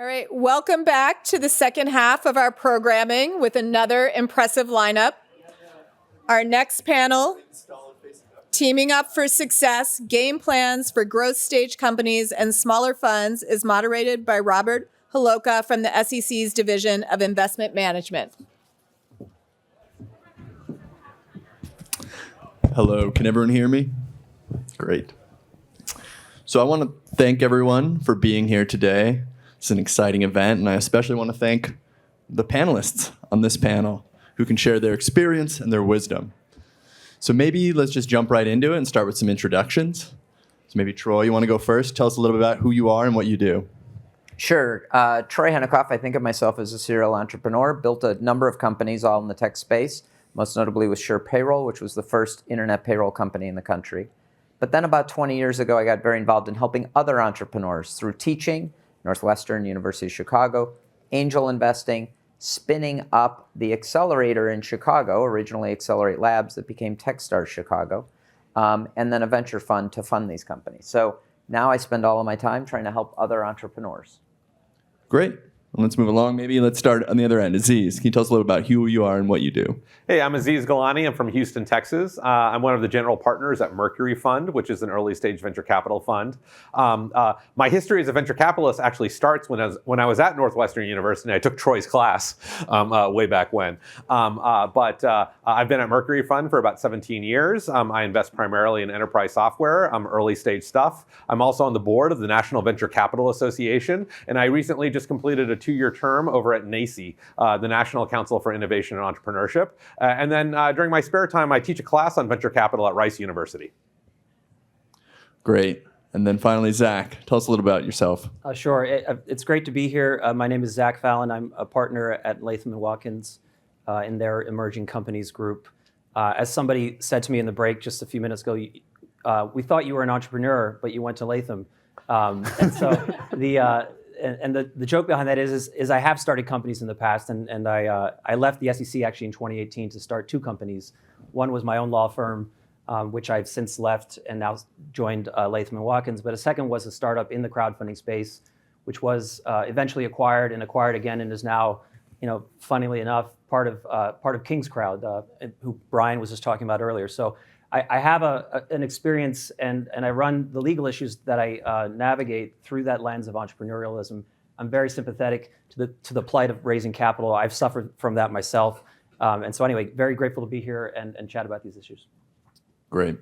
All right, welcome back to the second half of our programming with another impressive lineup. Our next panel, Teaming Up for Success, Game Plans for Growth Stage Companies and Smaller Funds, is moderated by Robert Holoka from the SEC's Division of Investment Management. Hello, can everyone hear me? Great. So I want to thank everyone for being here today. It's an exciting event, and I especially want to thank the panelists on this panel who can share their experience and their wisdom. So maybe let's just jump right into it and start with some introductions. So maybe Troy, you want to go first? Tell us a little bit about who you are and what you do. Sure. Troy Hennekoff, I think of myself as a serial entrepreneur, built a number of companies all in the tech space, most notably with Sure Payroll, which was the first internet payroll company in the country. But then about 20 years ago, I got very involved in helping other entrepreneurs through teaching, Northwestern, University of Chicago, angel investing, spinning up the accelerator in Chicago, originally Accelerate Labs, that became Techstars Chicago, and then a venture fund to fund these companies. So now I spend all of my time trying to help other entrepreneurs. Great. Well, let's move along. Maybe let's start on the other end. Aziz, can you tell us a little about who you are and what you do? Hey, I'm Aziz Galani. I'm from Houston, Texas. I'm one of the general partners at Mercury Fund, which is an early stage venture capital fund. My history as a venture capitalist actually starts when I was at Northwestern University. I took Troy's class way back when. But I've been at Mercury Fund for about 17 years. I invest primarily in enterprise software, early stage stuff. I'm also on the board of the National Venture Capital Association, and I recently just completed a 2-year term over at NACE, the National Council for Innovation and Entrepreneurship. And then during my spare time, I teach a class on venture capital at Rice University. Great. And then finally, Zach, tell us a little about yourself. Sure. It's great to be here. My name is Zach Fallon. I'm a partner at Latham & Watkins in their emerging companies group. As somebody said to me in the break just a few minutes ago, we thought you were an entrepreneur, but you went to Latham. And so the joke behind that is I have started companies in the past, and I left the SEC actually in 2018 to start 2 companies. One was my own law firm, which I've since left and now joined Latham & Watkins. But a second was a startup in the crowdfunding space, which was eventually acquired again, and is now, funnily enough, part of King's Crowd, who Brian was just talking about earlier. So I have an experience, and I run the legal issues that I navigate through that lens of entrepreneurialism. I'm very sympathetic to the plight of raising capital. I've suffered from that myself. And so anyway, very grateful to be here and chat about these issues. Great.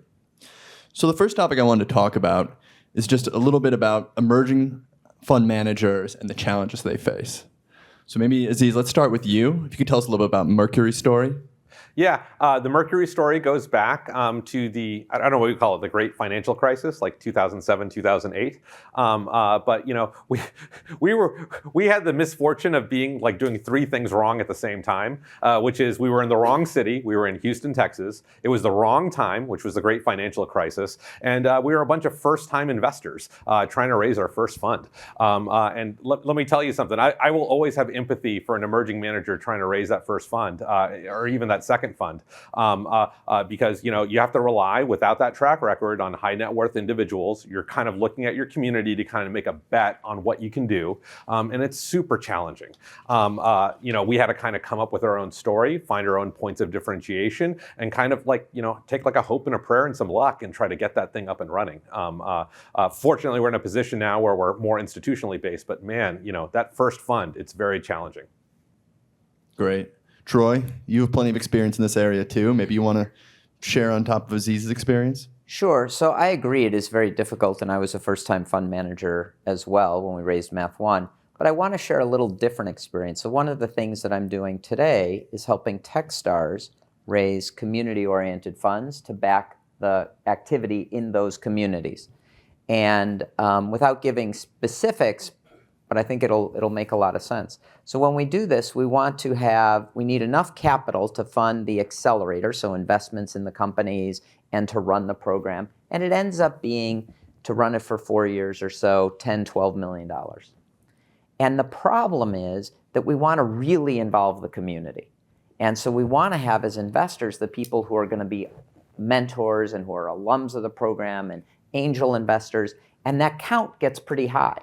So the first topic I wanted to talk about is just a little bit about emerging fund managers and the challenges they face. So maybe, Aziz, let's start with you. If you could tell us a little bit about Mercury's story. Yeah, the Mercury story goes back to the, I don't know what you call it, the great financial crisis, like 2007, 2008. But we had the misfortune of doing 3 things wrong at the same time, which is we were in the wrong city. We were in Houston, Texas. It was the wrong time, which was the great financial crisis. And we were a bunch of first-time investors trying to raise our first fund. And let me tell you something. I will always have empathy for an emerging manager trying to raise that first fund, or even that second fund, because you have to rely, without that track record, on high net worth individuals. You're kind of looking at your community to kind of make a bet on what you can do, and it's super challenging. We had to kind of come up with our own story, find our own points of differentiation, and kind of take like a hope and a prayer and some luck and try to get that thing up and running. Fortunately, we're in a position now where we're more institutionally based, but man, that first fund, it's very challenging. Great. Troy, you have plenty of experience in this area too. Maybe you want to share on top of Aziz's experience? Sure. So I agree it is very difficult, and I was a first-time fund manager as well when we raised Math 1. But I want to share a little different experience. So one of the things that I'm doing today is helping Techstars raise community-oriented funds to back the activity in those communities. And without giving specifics, but I think it'll make a lot of sense. So when we do this, we need enough capital to fund the accelerator, so investments in the companies, and to run the program. And it ends up being, to run it for 4 years or so, $10, $12 million. And the problem is that we want to really involve the community. And so we want to have, as investors, the people who are going to be mentors and who are alums of the program and angel investors, and that count gets pretty high.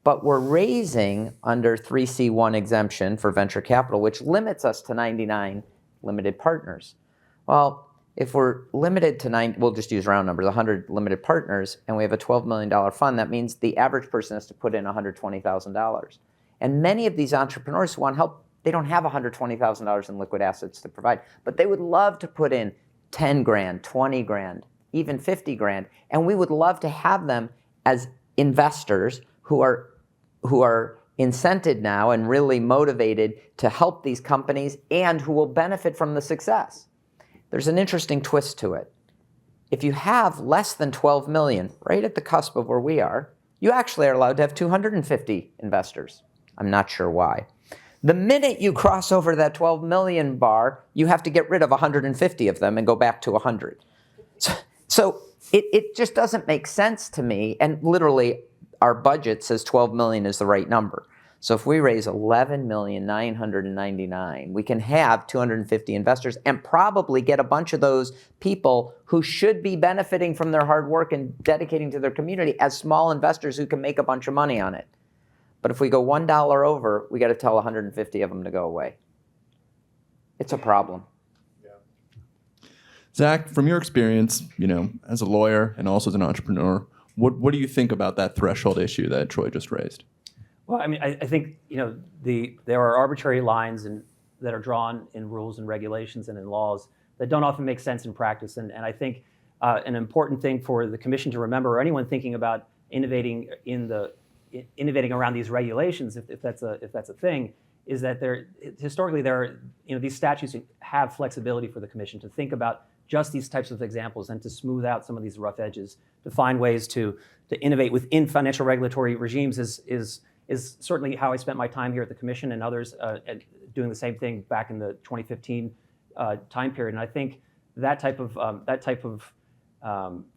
but we're raising under 3C1 exemption for venture capital, which limits us to 99 limited partners. Well, if we're limited to we'll just use round numbers, 100 limited partners, and we have a $12 million fund, that means the average person has to put in $120,000. And many of these entrepreneurs who want help, they don't have $120,000 in liquid assets to provide, but they would love to put in 10 grand, 20 grand, even 50 grand. And we would love to have them as investors who are incented now and really motivated to help these companies and who will benefit from the success. There's an interesting twist to it. If you have less than 12 million, right at the cusp of where we are, you actually are allowed to have 250 investors. I'm not sure why. The minute you cross over that 12 million bar, you have to get rid of 150 of them and go back to 100. So it just doesn't make sense to me. And literally, our budget says 12 million is the right number. So if we raise 11,999,000, we can have 250 investors and probably get a bunch of those people who should be benefiting from their hard work and dedicating to their community as small investors who can make a bunch of money on it. But if we go $1 over, we got to tell 150 of them to go away. It's a problem. Zach, from your experience, as a lawyer and also as an entrepreneur, what do you think about that threshold issue that Troy just raised? Well, I mean, I think there are arbitrary lines that are drawn in rules and regulations and in laws that don't often make sense in practice. And I think an important thing for the Commission to remember, or anyone thinking about innovating around these regulations, if that's a thing, is that historically these statutes have flexibility for the Commission to think about just these types of examples and to smooth out some of these rough edges, to find ways to innovate within financial regulatory regimes is certainly how I spent my time here at the Commission and others doing the same thing back in the 2015 time period. And I think that type of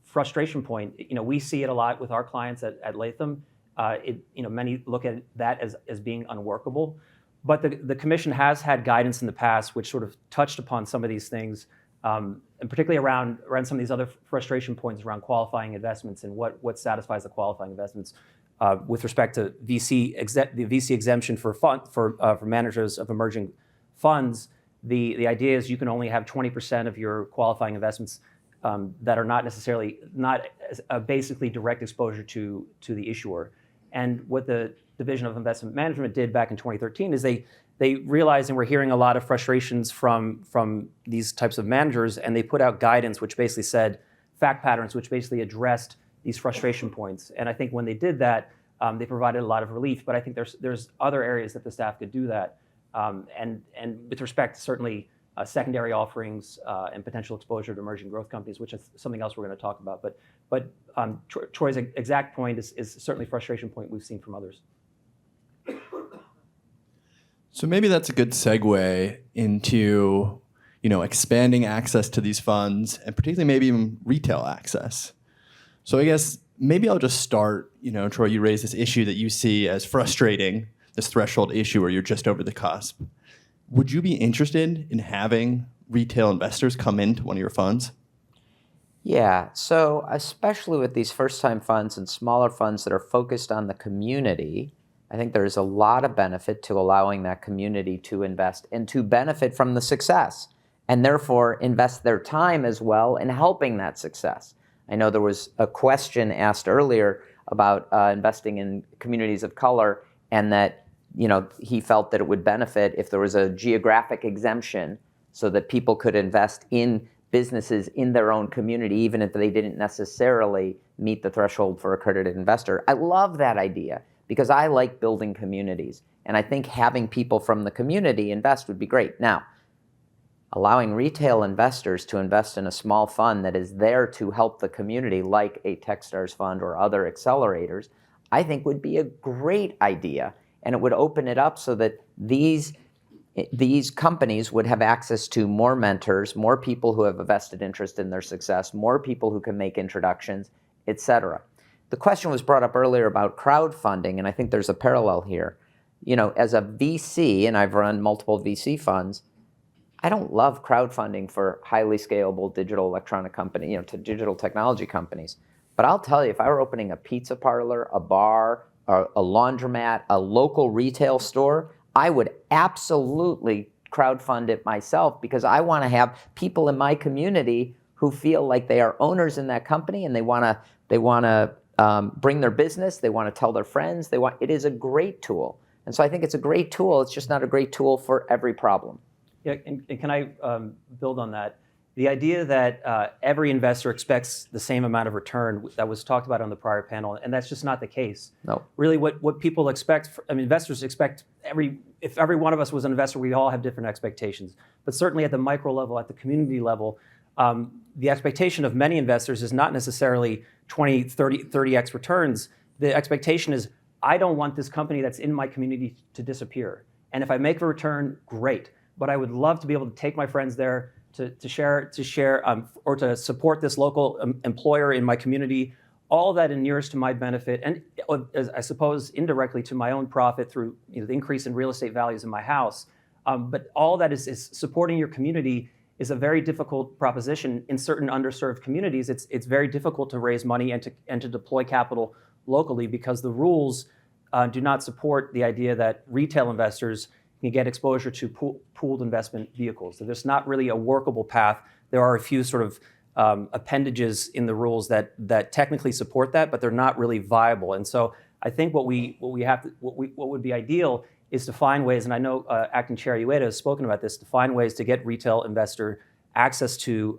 frustration point, we see it a lot with our clients at Latham. Many look at that as being unworkable, but the Commission has had guidance in the past which sort of touched upon some of these things, and particularly around some of these other frustration points around qualifying investments and what satisfies the qualifying investments. With respect to the VC exemption for managers of emerging funds, the idea is you can only have 20% of your qualifying investments that are not basically direct exposure to the issuer. And what the Division of Investment Management did back in 2013 is they realized, and we're hearing a lot of frustrations from these types of managers, and they put out guidance which basically said fact patterns which basically addressed these frustration points. And I think when they did that, they provided a lot of relief. But I think there's other areas that the staff could do that. And with respect to certainly secondary offerings and potential exposure to emerging growth companies, which is something else we're going to talk about. But Troy's exact point is certainly a frustration point we've seen from others. So maybe that's a good segue into expanding access to these funds and particularly maybe even retail access. So I guess maybe I'll just start, Troy, you raised this issue that you see as frustrating, this threshold issue where you're just over the cusp. Would you be interested in having retail investors come into one of your funds? Yeah, so especially with these first-time funds and smaller funds that are focused on the community, I think there's a lot of benefit to allowing that community to invest and to benefit from the success, and therefore invest their time as well in helping that success. I know there was a question asked earlier about investing in communities of color, and that he felt that it would benefit if there was a geographic exemption so that people could invest in businesses in their own community, even if they didn't necessarily meet the threshold for accredited investor. I love that idea because I like building communities, and I think having people from the community invest would be great. Now, allowing retail investors to invest in a small fund that is there to help the community, like a Techstars fund or other accelerators, I think would be a great idea. And it would open it up so that these companies would have access to more mentors, more people who have a vested interest in their success, more people who can make introductions, et cetera. The question was brought up earlier about crowdfunding, and I think there's a parallel here. As a VC, and I've run multiple VC funds, I don't love crowdfunding for highly scalable digital electronic company, to digital technology companies. But I'll tell you, if I were opening a pizza parlor, a bar, a laundromat, a local retail store, I would absolutely crowdfund it myself, because I want to have people in my community who feel like they are owners in that company, and they want to bring their business, they want to tell their friends, it is a great tool. And so I think it's a great tool. It's just not a great tool for every problem. Yeah, and can I build on that? The idea that every investor expects the same amount of return that was talked about on the prior panel, and that's just not the case. No. Really, what people expect, investors expect if every one of us was an investor, we all have different expectations. But certainly at the micro level, at the community level, the expectation of many investors is not necessarily 20, 30x returns. The expectation is, I don't want this company that's in my community to disappear. And if I make a return, great. But I would love to be able to take my friends there to share, or to support this local employer in my community. All of that inures to my benefit, and I suppose indirectly to my own profit through the increase in real estate values in my house. But all that is supporting your community is a very difficult proposition in certain underserved communities. It's very difficult to raise money and to deploy capital locally, because the rules do not support the idea that retail investors can get exposure to pooled investment vehicles. So there's not really a workable path. There are a few sort of appendages in the rules that technically support that, but they're not really viable. And so I think what would be ideal is to find ways, and I know Acting Chair Ueda has spoken about this, to find ways to get retail investor access to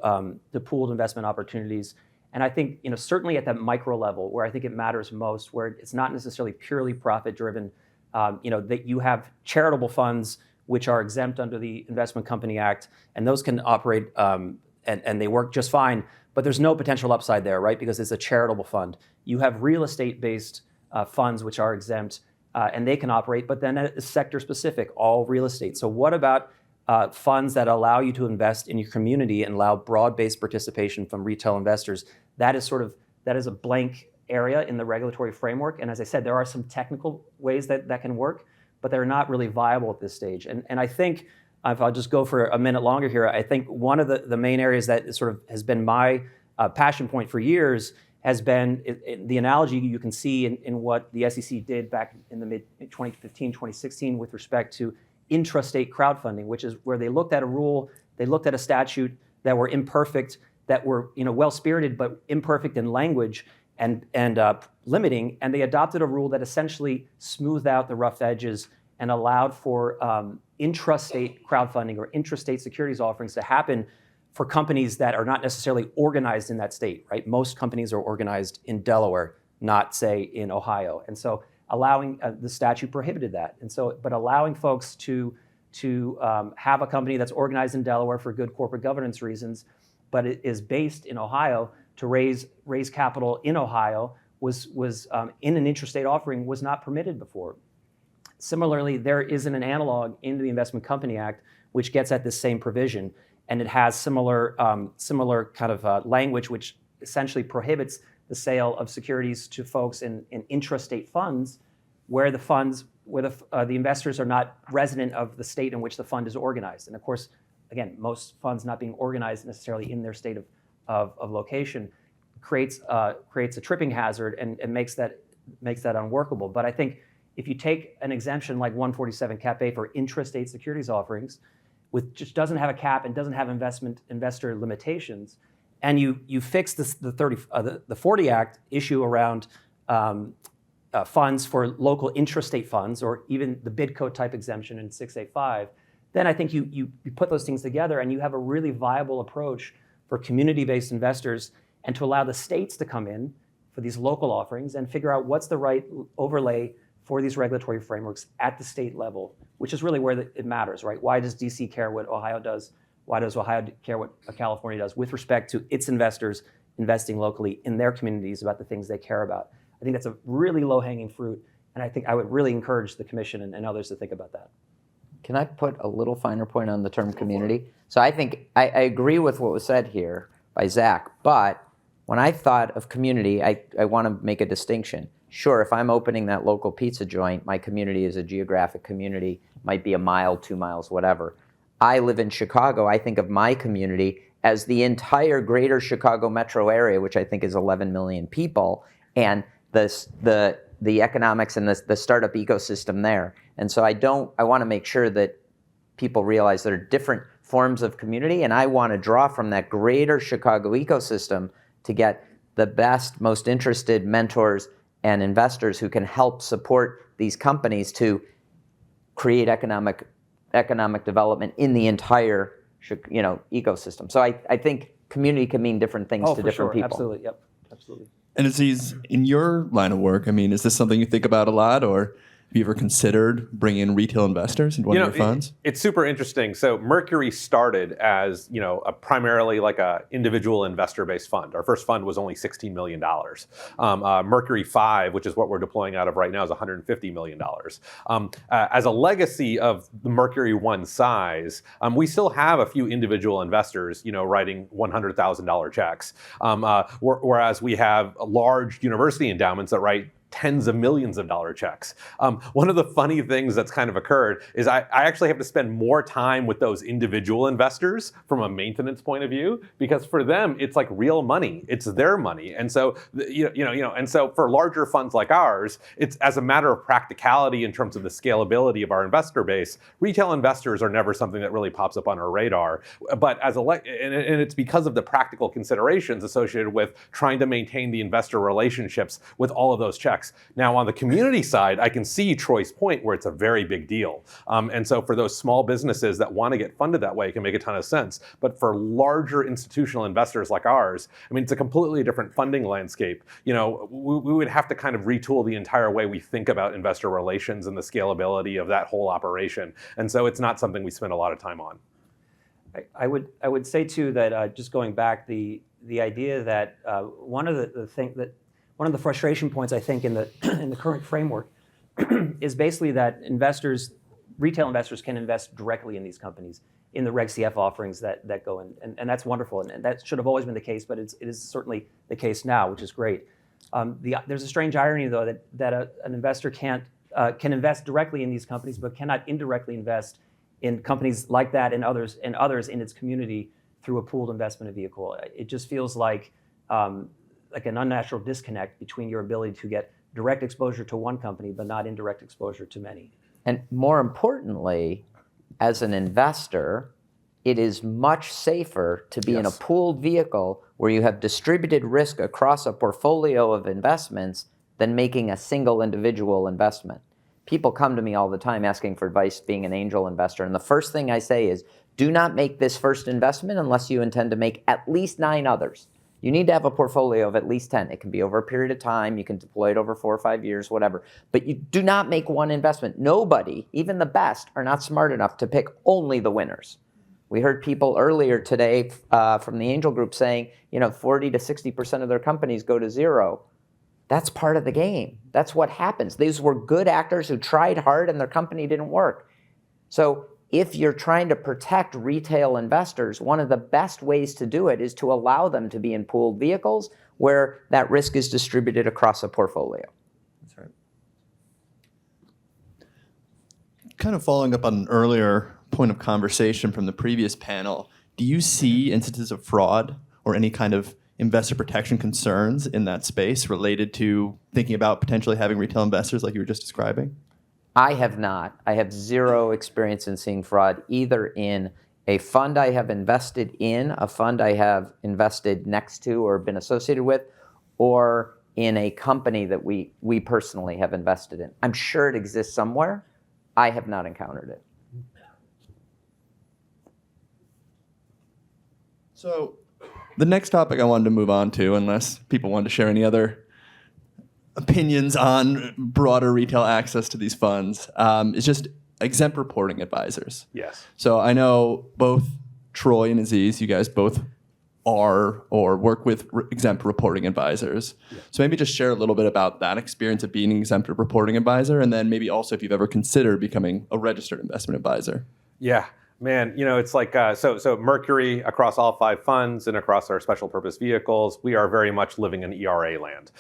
the pooled investment opportunities. And I think certainly at that micro level, where I think it matters most, where it's not necessarily purely profit driven, that you have charitable funds which are exempt under the Investment Company Act, and those can operate and they work just fine, but there's no potential upside there, right? Because it's a charitable fund. You have real estate-based funds which are exempt, and they can operate, but then it's sector-specific, all real estate. So what about funds that allow you to invest in your community and allow broad-based participation from retail investors? That is a blank area in the regulatory framework. And as I said, there are some technical ways that can work, but they're not really viable at this stage. And I think, if I'll just go for a minute longer here, I think one of the main areas that sort of has been my passion point for years has been the analogy you can see in what the SEC did back in the mid-2015, 2016 with respect to intrastate crowdfunding, which is where they looked at a rule, they looked at a statute that were imperfect, that were well-spirited but imperfect in language and limiting, and they adopted a rule that essentially smoothed out the rough edges and allowed for intrastate crowdfunding or intrastate securities offerings to happen for companies that are not necessarily organized in that state, right? Most companies are organized in Delaware, not, say, in Ohio. And so allowing, the statute prohibited that. And so, but allowing folks to have a company that's organized in Delaware for good corporate governance reasons, but it is based in Ohio, to raise capital in Ohio was in an intrastate offering was not permitted before. Similarly, there isn't an analog in the Investment Company Act which gets at this same provision, and it has similar kind of language which essentially prohibits the sale of securities to folks in intrastate funds, where the investors are not resident of the state in which the fund is organized. And of course, again, most funds not being organized necessarily in their state of location creates a tripping hazard and makes that unworkable. But I think if you take an exemption like 147 Cap A for intrastate securities offerings, which just doesn't have a cap and doesn't have investor limitations, and you fix the 40 Act issue around funds for local intrastate funds, or even the BidCo type exemption in 685, then I think you put those things together and you have a really viable approach for community-based investors, and to allow the states to come in for these local offerings and figure out what's the right overlay for these regulatory frameworks at the state level, which is really where it matters, right? Why does DC care what Ohio does? Why does Ohio care what California does with respect to its investors investing locally in their communities about the things they care about? I think that's a really low-hanging fruit, and I think I would really encourage the Commission and others to think about that. Can I put a little finer point on the term community? So I think I agree with what was said here by Zach, but when I thought of community, I want to make a distinction. Sure, if I'm opening that local pizza joint, my community is a geographic community, might be a mile, 2 miles, whatever. I live in Chicago. I think of my community as the entire greater Chicago metro area, which I think is 11 million people, and the the economics and the startup ecosystem there. And so I want to make sure that people realize there are different forms of community, and I want to draw from that greater Chicago ecosystem to get the best, most interested mentors and investors who can help support these companies to create economic development in the entire ecosystem. So I think community can mean different things to different people. Absolutely, yep, absolutely. And Aziz, in your line of work, I mean, is this something you think about a lot, or have you ever considered bringing in retail investors into one of your funds? It's super interesting. So Mercury started as primarily like a individual investor-based fund. Our first fund was only $16 million. Mercury 5, which is what we're deploying out of right now, is $150 million. As a legacy of the Mercury 1 size, we still have a few individual investors, writing $100,000 checks, whereas we have large university endowments that write tens of millions of dollar checks. One of the funny things that's kind of occurred is I actually have to spend more time with those individual investors from a maintenance point of view, because for them it's like real money. It's their money. And so and so for larger funds like ours, it's as a matter of practicality in terms of the scalability of our investor base, retail investors are never something that really pops up on our radar. But and it's because of the practical considerations associated with trying to maintain the investor relationships with all of those checks. Now, on the community side, I can see Troy's point where it's a very big deal. And so for those small businesses that want to get funded that way, it can make a ton of sense. But for larger institutional investors like ours, I mean, it's a completely different funding landscape. We would have to kind of retool the entire way we think about investor relations and the scalability of that whole operation. And so it's not something we spend a lot of time on. I would say too that just going back, the idea that one of the frustration points I think in the current framework is basically that retail investors can invest directly in these companies in the Reg CF offerings that go in, and that's wonderful, and that should have always been the case, but it is certainly the case now, which is great. There's a strange irony though that an investor can invest directly in these companies, but cannot indirectly invest in companies like that and others in its community through a pooled investment vehicle. It just feels like an unnatural disconnect between your ability to get direct exposure to one company, but not indirect exposure to many. And more importantly, as an investor, it is much safer to be in a pooled vehicle where you have distributed risk across a portfolio of investments than making a single individual investment. People come to me all the time asking for advice being an angel investor, and the first thing I say is, do not make this first investment unless you intend to make at least 9 others. You need to have a portfolio of at least 10. It can be over a period of time. You can deploy it over 4 or 5 years, whatever. But you do not make one investment. Nobody, even the best, are not smart enough to pick only the winners. We heard people earlier today from the angel group saying, 40 to 60% of their companies go to zero. That's part of the game. That's what happens. These were good actors who tried hard and their company didn't work. So if you're trying to protect retail investors, one of the best ways to do it is to allow them to be in pooled vehicles where that risk is distributed across a portfolio. That's right. Kind of following up on an earlier point of conversation from the previous panel, do you see instances of fraud or any kind of investor protection concerns in that space related to thinking about potentially having retail investors like you were just describing? I have not. I have zero experience in seeing fraud, either in a fund I have invested in, a fund I have invested next to or been associated with, or in a company that we personally have invested in. I'm sure it exists somewhere. I have not encountered it. So the next topic I wanted to move on to, unless people wanted to share any other opinions on broader retail access to these funds, is just exempt reporting advisors. Yes. So I know both Troy and Aziz, you guys both are or work with exempt reporting advisors. Yeah. So maybe just share a little bit about that experience of being an exempt reporting advisor, and then maybe also if you've ever considered becoming a registered investment advisor. Yeah. Man, it's like, so Mercury across all 5 funds and across our special purpose vehicles, we are very much living in ERA land.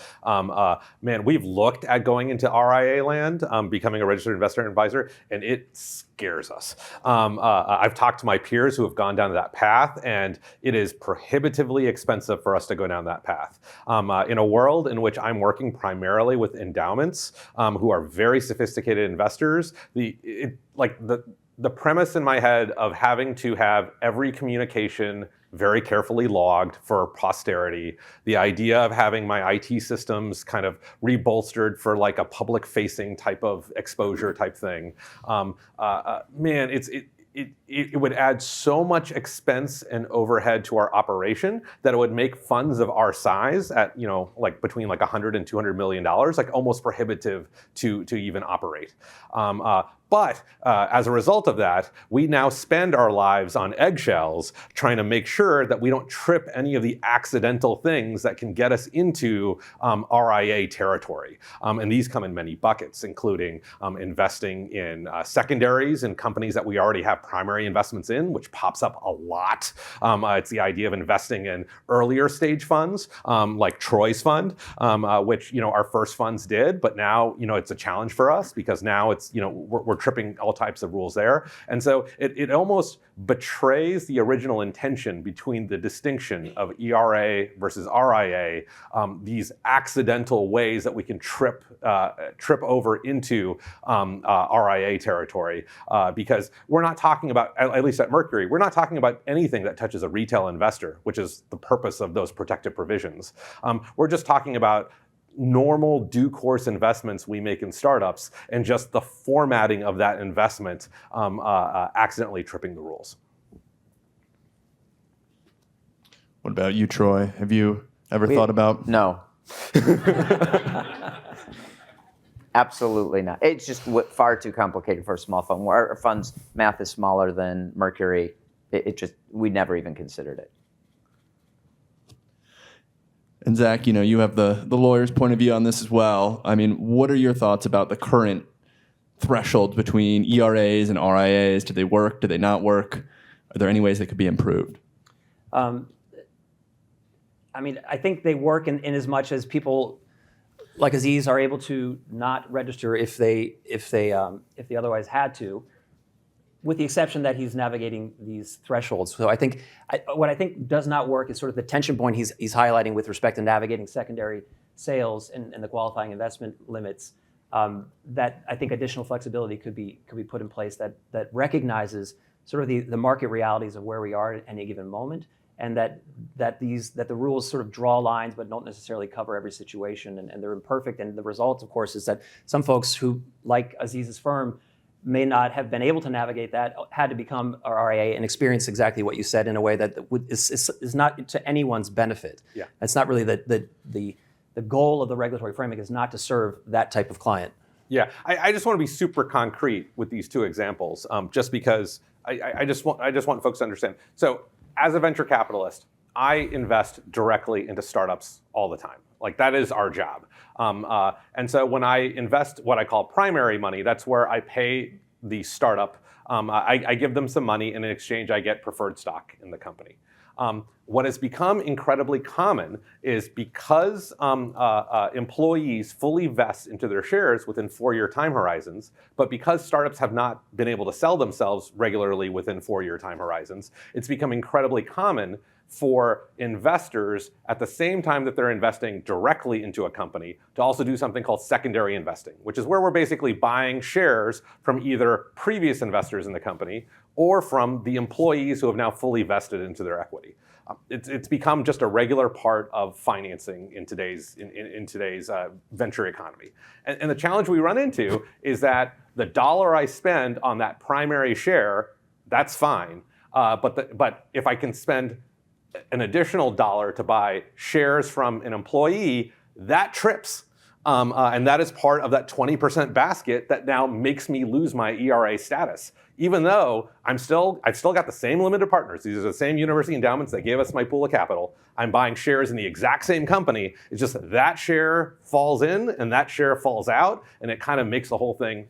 Man, we've looked at going into RIA land, becoming a registered investor and advisor, and it scares us. I've talked to my peers who have gone down that path, and it is prohibitively expensive for us to go down that path. In a world in which I'm working primarily with endowments who are very sophisticated investors, the premise in my head of having to have every communication very carefully logged for posterity, the idea of having my IT systems kind of rebolstered for like a public-facing type of exposure type thing, man, it would add so much expense and overhead to our operation that it would make funds of our size at like between like $100 and $200 million like almost prohibitive to even operate. But as a result of that, we now spend our lives on eggshells trying to make sure that we don't trip any of the accidental things that can get us into RIA territory. And these come in many buckets, including investing in secondaries in companies that we already have primary investments in, which pops up a lot. It's the idea of investing in earlier stage funds, like Troy's fund, which our first funds did, but now it's a challenge for us because now it's we're tripping all types of rules there. And so it almost betrays the original intention between the distinction of ERA versus RIA, these accidental ways that we can trip over into RIA territory, because we're not talking about, at least at Mercury, we're not talking about anything that touches a retail investor, which is the purpose of those protective provisions. We're just talking about normal due course investments we make in startups and just the formatting of that investment accidentally tripping the rules. What about you, Troy? Have you ever thought about? No. Absolutely not. It's just far too complicated for a small fund. Our fund's math is smaller than Mercury. We never even considered it. And Zach, you have the lawyer's point of view on this as well. I mean, what are your thoughts about the current thresholds between ERAs and RIAs? Do they work? Do they not work? Are there any ways they could be improved? I think they work in as much as people like Aziz are able to not register if they otherwise had to, with the exception that he's navigating these thresholds. So what I think does not work is sort of the tension point he's highlighting with respect to navigating secondary sales and the qualifying investment limits. That I think additional flexibility could be put in place that recognizes sort of the market realities of where we are at any given moment, and that the rules sort of draw lines but don't necessarily cover every situation, and they're imperfect. And the result, of course, is that some folks who, like Aziz's firm, may not have been able to navigate that, had to become a RIA and experience exactly what you said in a way that is not to anyone's benefit. Yeah. It's not really the goal of the regulatory framework is not to serve that type of client. Yeah, I just want to be super concrete with these 2 examples, just because I just want folks to understand. So as a venture capitalist, I invest directly into startups all the time. Like that is our job. And so when I invest what I call primary money, that's where I pay the startup. I give them some money, and in exchange I get preferred stock in the company. What has become incredibly common is because employees fully vest into their shares within 4-year time horizons, but because startups have not been able to sell themselves regularly within 4-year time horizons, it's become incredibly common for investors at the same time that they're investing directly into a company to also do something called secondary investing, which is where we're basically buying shares from either previous investors in the company or from the employees who have now fully vested into their equity. It's become just a regular part of financing in today's venture economy. And the challenge we run into is that the dollar I spend on that primary share, that's fine. But if I can spend an additional dollar to buy shares from an employee, that trips. And that is part of that 20% basket that now makes me lose my ERA status. Even though I've still got the same limited partners. These are the same university endowments that gave us my pool of capital. I'm buying shares in the exact same company. It's just that share falls in and that share falls out, and it kind of makes the whole thing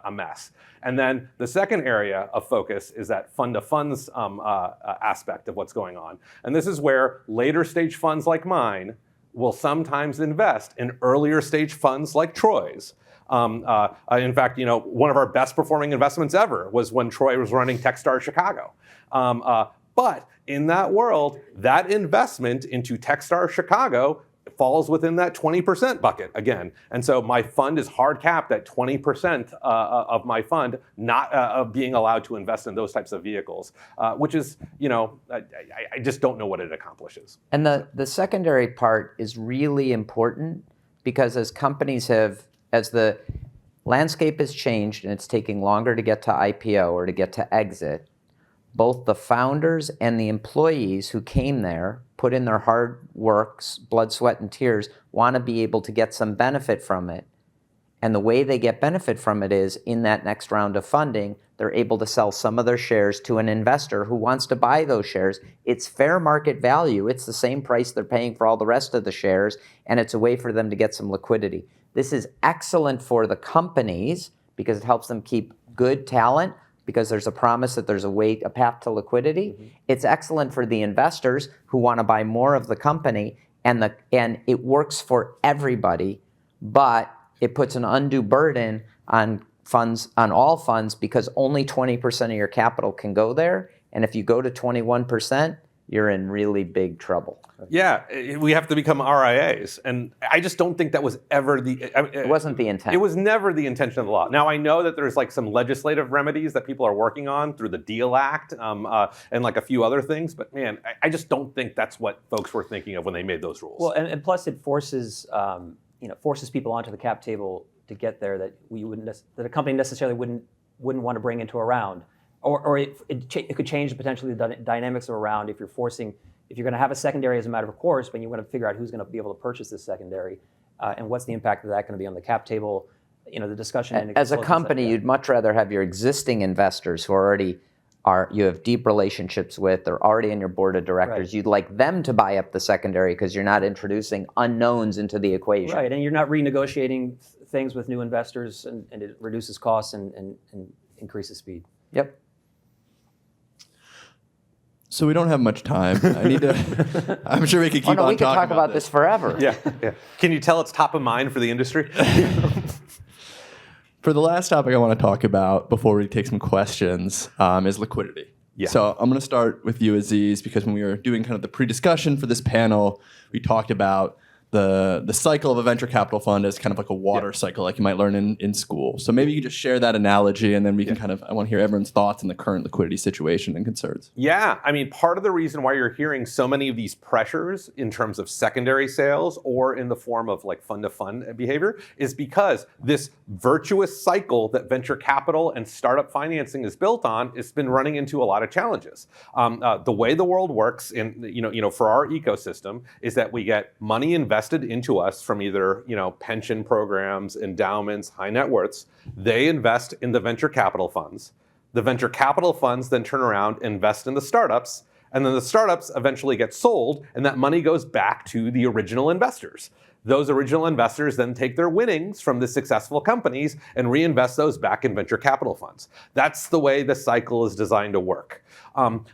a mess. And then the second area of focus is that fund-to-funds aspect of what's going on. And this is where later stage funds like mine will sometimes invest in earlier stage funds like Troy's. In fact, one of our best performing investments ever was when Troy was running Techstar Chicago. But in that world, that investment into Techstar Chicago falls within that 20% bucket again. And so my fund is hard capped at 20% of my fund not being allowed to invest in those types of vehicles, which is, I just don't know what it accomplishes. And the secondary part is really important because as the landscape has changed and it's taking longer to get to IPO or to get to exit, both the founders and the employees who came there, put in their hard works, blood, sweat, and tears, want to be able to get some benefit from it. And the way they get benefit from it is in that next round of funding, they're able to sell some of their shares to an investor who wants to buy those shares. It's fair market value. It's the same price they're paying for all the rest of the shares, and it's a way for them to get some liquidity. This is excellent for the companies because it helps them keep good talent, because there's a promise that there's a path to liquidity. Mm-hmm. It's excellent for the investors who want to buy more of the company, and it works for everybody, but it puts an undue burden on all funds, because only 20% of your capital can go there, and if you go to 21%, you're in really big trouble. Yeah, we have to become RIAs, and I just don't think that was ever it wasn't the intent. It was never the intention of the law. Now, I know that there's like some legislative remedies that people are working on through the Deal Act and like a few other things, but man, I just don't think that's what folks were thinking of when they made those rules. Well, and plus it forces forces people onto the cap table to get there that that a company necessarily wouldn't want to bring into a round. Or it could change potentially the dynamics of a round if you're going to have a secondary as a matter of course, but you want to figure out who's going to be able to purchase this secondary, and what's the impact of that going to be on the cap table, the discussion. As a company, you'd much rather have your existing investors who you have deep relationships with, they're already in your board of directors. Right. You'd like them to buy up the secondary because you're not introducing unknowns into the equation. Right, and you're not renegotiating things with new investors, and it reduces costs and increases speed. Yep. So we don't have much time. I'm sure we could keep on talking about this. We could talk about this forever. Yeah. Can you tell it's top of mind for the industry? For the last topic I want to talk about before we take some questions is liquidity. Yeah. So I'm going to start with you, Aziz, because when we were doing kind of the pre-discussion for this panel, we talked about the cycle of a venture capital fund as kind of like a water cycle, like you might learn in school. So maybe you could just share that analogy, and then we can I want to hear everyone's thoughts on the current liquidity situation and concerns. Yeah, I mean, part of the reason why you're hearing so many of these pressures in terms of secondary sales or in the form of like fund-to-fund behavior is because this virtuous cycle that venture capital and startup financing is built on has been running into a lot of challenges. The way the world works for our ecosystem is that we get money invested into us from either pension programs, endowments, high net worths. They invest in the venture capital funds. The venture capital funds then turn around and invest in the startups, and then the startups eventually get sold, and that money goes back to the original investors. Those original investors then take their winnings from the successful companies and reinvest those back in venture capital funds. That's the way the cycle is designed to work.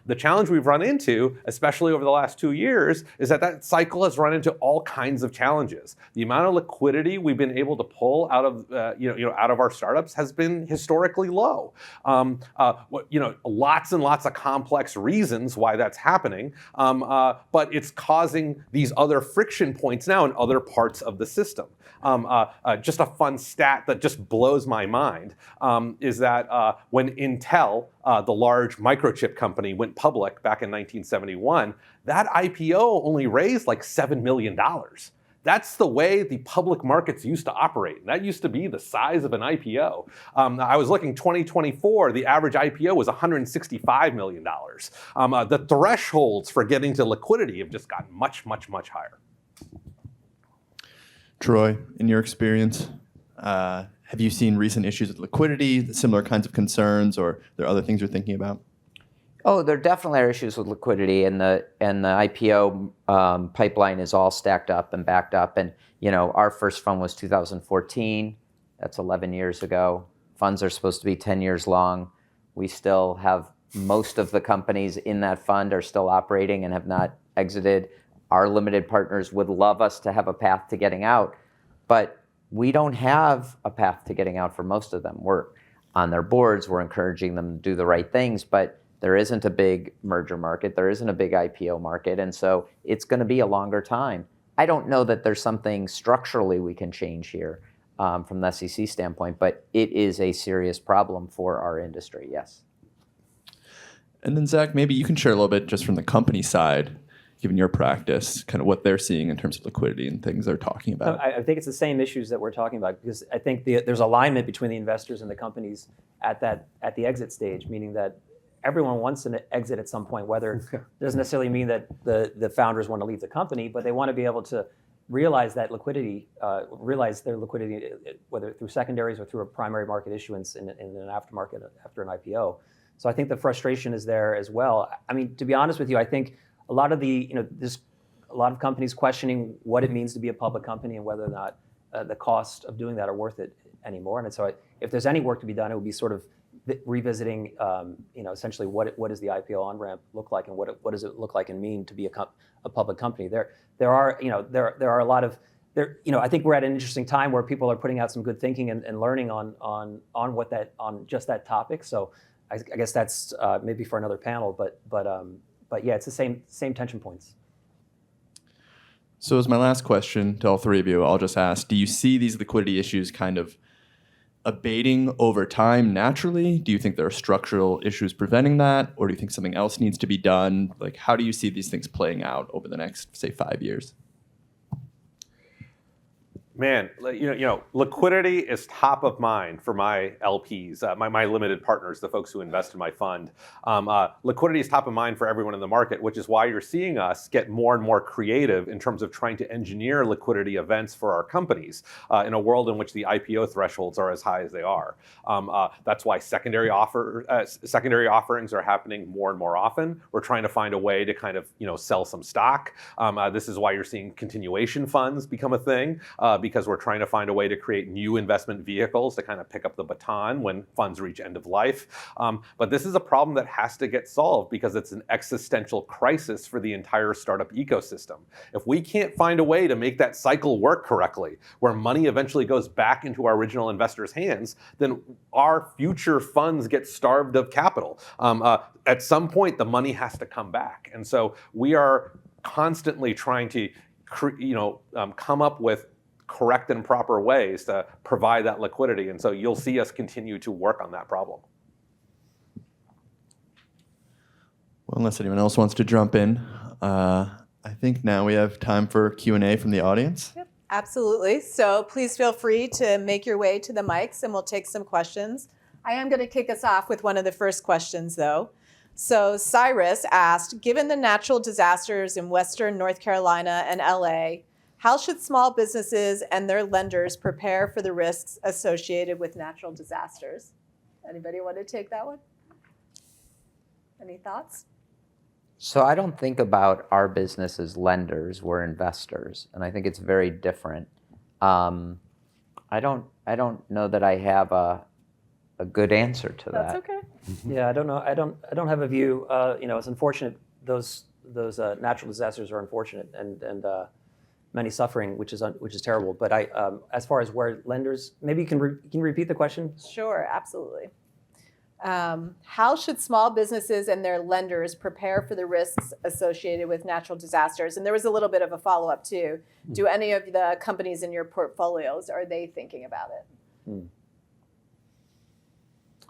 The challenge we've run into, especially over the last 2 years, is that cycle has run into all kinds of challenges. The amount of liquidity we've been able to pull out of our startups has been historically low. Lots and lots of complex reasons why that's happening, but it's causing these other friction points now in other parts of the system. Just a fun stat that just blows my mind is that when Intel, the large microchip company, went public back in 1971, that IPO only raised like $7 million. That's the way the public markets used to operate. That used to be the size of an IPO. I was looking 2024, the average IPO was $165 million. The thresholds for getting to liquidity have just gotten much, much, much higher. Troy, in your experience, have you seen recent issues with liquidity, similar kinds of concerns, or are there other things you're thinking about? Oh, there definitely are issues with liquidity, and the IPO pipeline is all stacked up and backed up. And our first fund was 2014. That's 11 years ago. Funds are supposed to be 10 years long. We still have most of the companies in that fund are still operating and have not exited. Our limited partners would love us to have a path to getting out, but we don't have a path to getting out for most of them. We're on their boards, we're encouraging them to do the right things, but there isn't a big merger market, there isn't a big IPO market, and so it's going to be a longer time. I don't know that there's something structurally we can change here from the SEC standpoint, but it is a serious problem for our industry, yes. And then Zach, maybe you can share a little bit just from the company side, given your practice, kind of what they're seeing in terms of liquidity and things they're talking about. I think it's the same issues that we're talking about, because I think there's alignment between the investors and the companies at the exit stage, meaning that everyone wants an exit at some point, whether it doesn't necessarily mean that the founders want to leave the company, but they want to be able to realize that liquidity, realize their liquidity, whether through secondaries or through a primary market issuance in an aftermarket after an IPO. So I think the frustration is there as well. I mean, to be honest with you, I think a lot of there's a lot of companies questioning what it means to be a public company and whether or not the cost of doing that are worth it anymore. And so if there's any work to be done, it would be sort of revisiting, essentially what does the IPO on-ramp look like, and what does it look like and mean to be a public company? There are a lot of I think we're at an interesting time where people are putting out some good thinking and learning on just that topic. So I guess that's maybe for another panel, but yeah, it's the same tension points. So as my last question to all three of you, I'll just ask, do you see these liquidity issues kind of abating over time naturally? Do you think there are structural issues preventing that? Or do you think something else needs to be done? Like, how do you see these things playing out over the next, say, 5 years? Man, liquidity is top of mind for my LPs, my limited partners, the folks who invest in my fund. Liquidity is top of mind for everyone in the market, which is why you're seeing us get more and more creative in terms of trying to engineer liquidity events for our companies in a world in which the IPO thresholds are as high as they are. That's why secondary offerings are happening more and more often. We're trying to find a way to kind of sell some stock. This is why you're seeing continuation funds become a thing. Because we're trying to find a way to create new investment vehicles to kind of pick up the baton when funds reach end of life. But this is a problem that has to get solved because it's an existential crisis for the entire startup ecosystem. If we can't find a way to make that cycle work correctly, where money eventually goes back into our original investors' hands, then our future funds get starved of capital. At some point, the money has to come back. And so we are constantly trying to come up with correct and proper ways to provide that liquidity. And so you'll see us continue to work on that problem. Well, unless anyone else wants to jump in, I think now we have time for Q&A from the audience. Yep, absolutely. So please feel free to make your way to the mics and we'll take some questions. I am going to kick us off with one of the first questions, though. So Cyrus asked, given the natural disasters in Western North Carolina and LA, how should small businesses and their lenders prepare for the risks associated with natural disasters? Anybody want to take that one? Any thoughts? So I don't think about our business as lenders, we're investors, and I think it's very different. I don't know that I have a good answer to that. That's okay. Yeah, I don't know. I don't have a view. It's unfortunate. Those natural disasters are unfortunate, and many suffering, which is terrible. But as far as where lenders, maybe you can repeat the question. Sure, absolutely. How should small businesses and their lenders prepare for the risks associated with natural disasters? And there was a little bit of a follow-up too. Do any of the companies in your portfolios, are they thinking about it?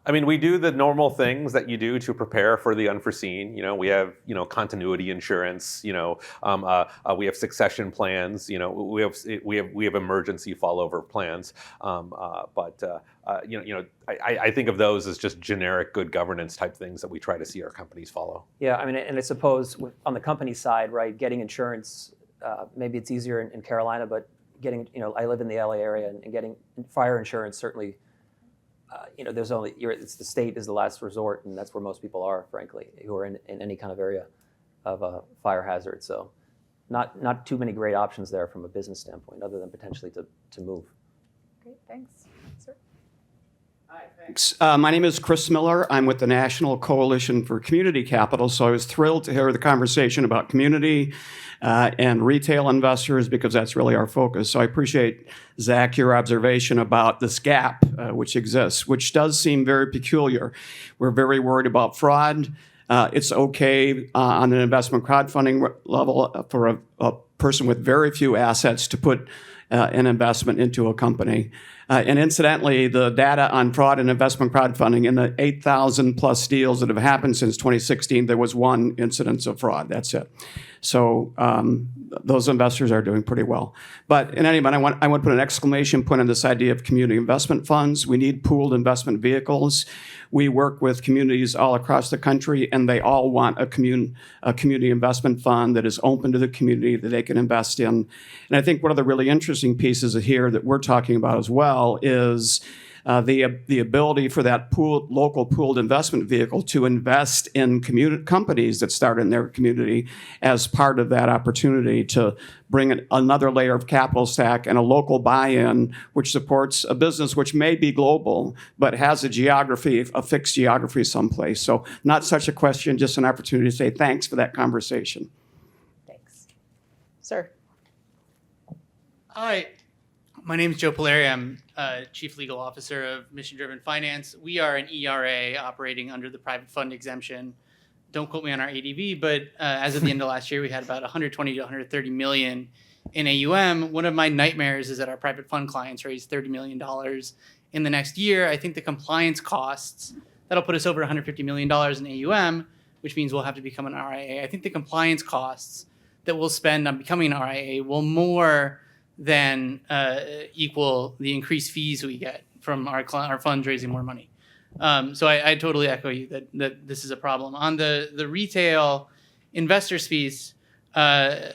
I mean, we do the normal things that you do to prepare for the unforeseen. We have, continuity insurance. We have succession plans. We have emergency fallover plans. I think of those as just generic good governance type things that we try to see our companies follow. Yeah, I mean, and I suppose on the company side, right, getting insurance, maybe it's easier in Carolina, but getting, I live in the LA area, and getting fire insurance certainly, there's only, it's the state is the last resort, and that's where most people are, frankly, who are in any kind of area of a fire hazard. So not too many great options there from a business standpoint, other than potentially to move. Great, thanks. Sir? Hi, thanks. My name is Chris Miller. I'm with the National Coalition for Community Capital. So I was thrilled to hear the conversation about community and retail investors, because that's really our focus. So I appreciate, Zach, your observation about this gap which exists, which does seem very peculiar. We're very worried about fraud. It's okay on an investment crowdfunding level for a person with very few assets to put an investment into a company. And incidentally, the data on fraud and investment crowdfunding, in the 8,000 plus deals that have happened since 2016, there was one incidence of fraud. That's it. So those investors are doing pretty well. But in any event, I want to put an exclamation point on this idea of community investment funds. We need pooled investment vehicles. We work with communities all across the country, and they all want a community investment fund that is open to the community that they can invest in. And I think one of the really interesting pieces here that we're talking about as well is the ability for that local pooled investment vehicle to invest in companies that start in their community as part of that opportunity to bring another layer of capital stack and a local buy-in, which supports a business which may be global, but has a fixed geography someplace. So not such a question, just an opportunity to say thanks for that conversation. Thanks. Sir? Hi, my name is Joe Polari. I'm Chief Legal Officer of Mission Driven Finance. We are an ERA operating under the private fund exemption. Don't quote me on our ADV, but as of the end of last year, we had about 120 to 130 million in AUM. One of my nightmares is that our private fund clients raise $30 million in the next year. I think the compliance costs, that'll put us over $150 million in AUM, which means we'll have to become an RIA. I think the compliance costs that we'll spend on becoming an RIA will more than equal the increased fees we get from our funds raising more money. So I totally echo you that this is a problem. On the retail investors piece, I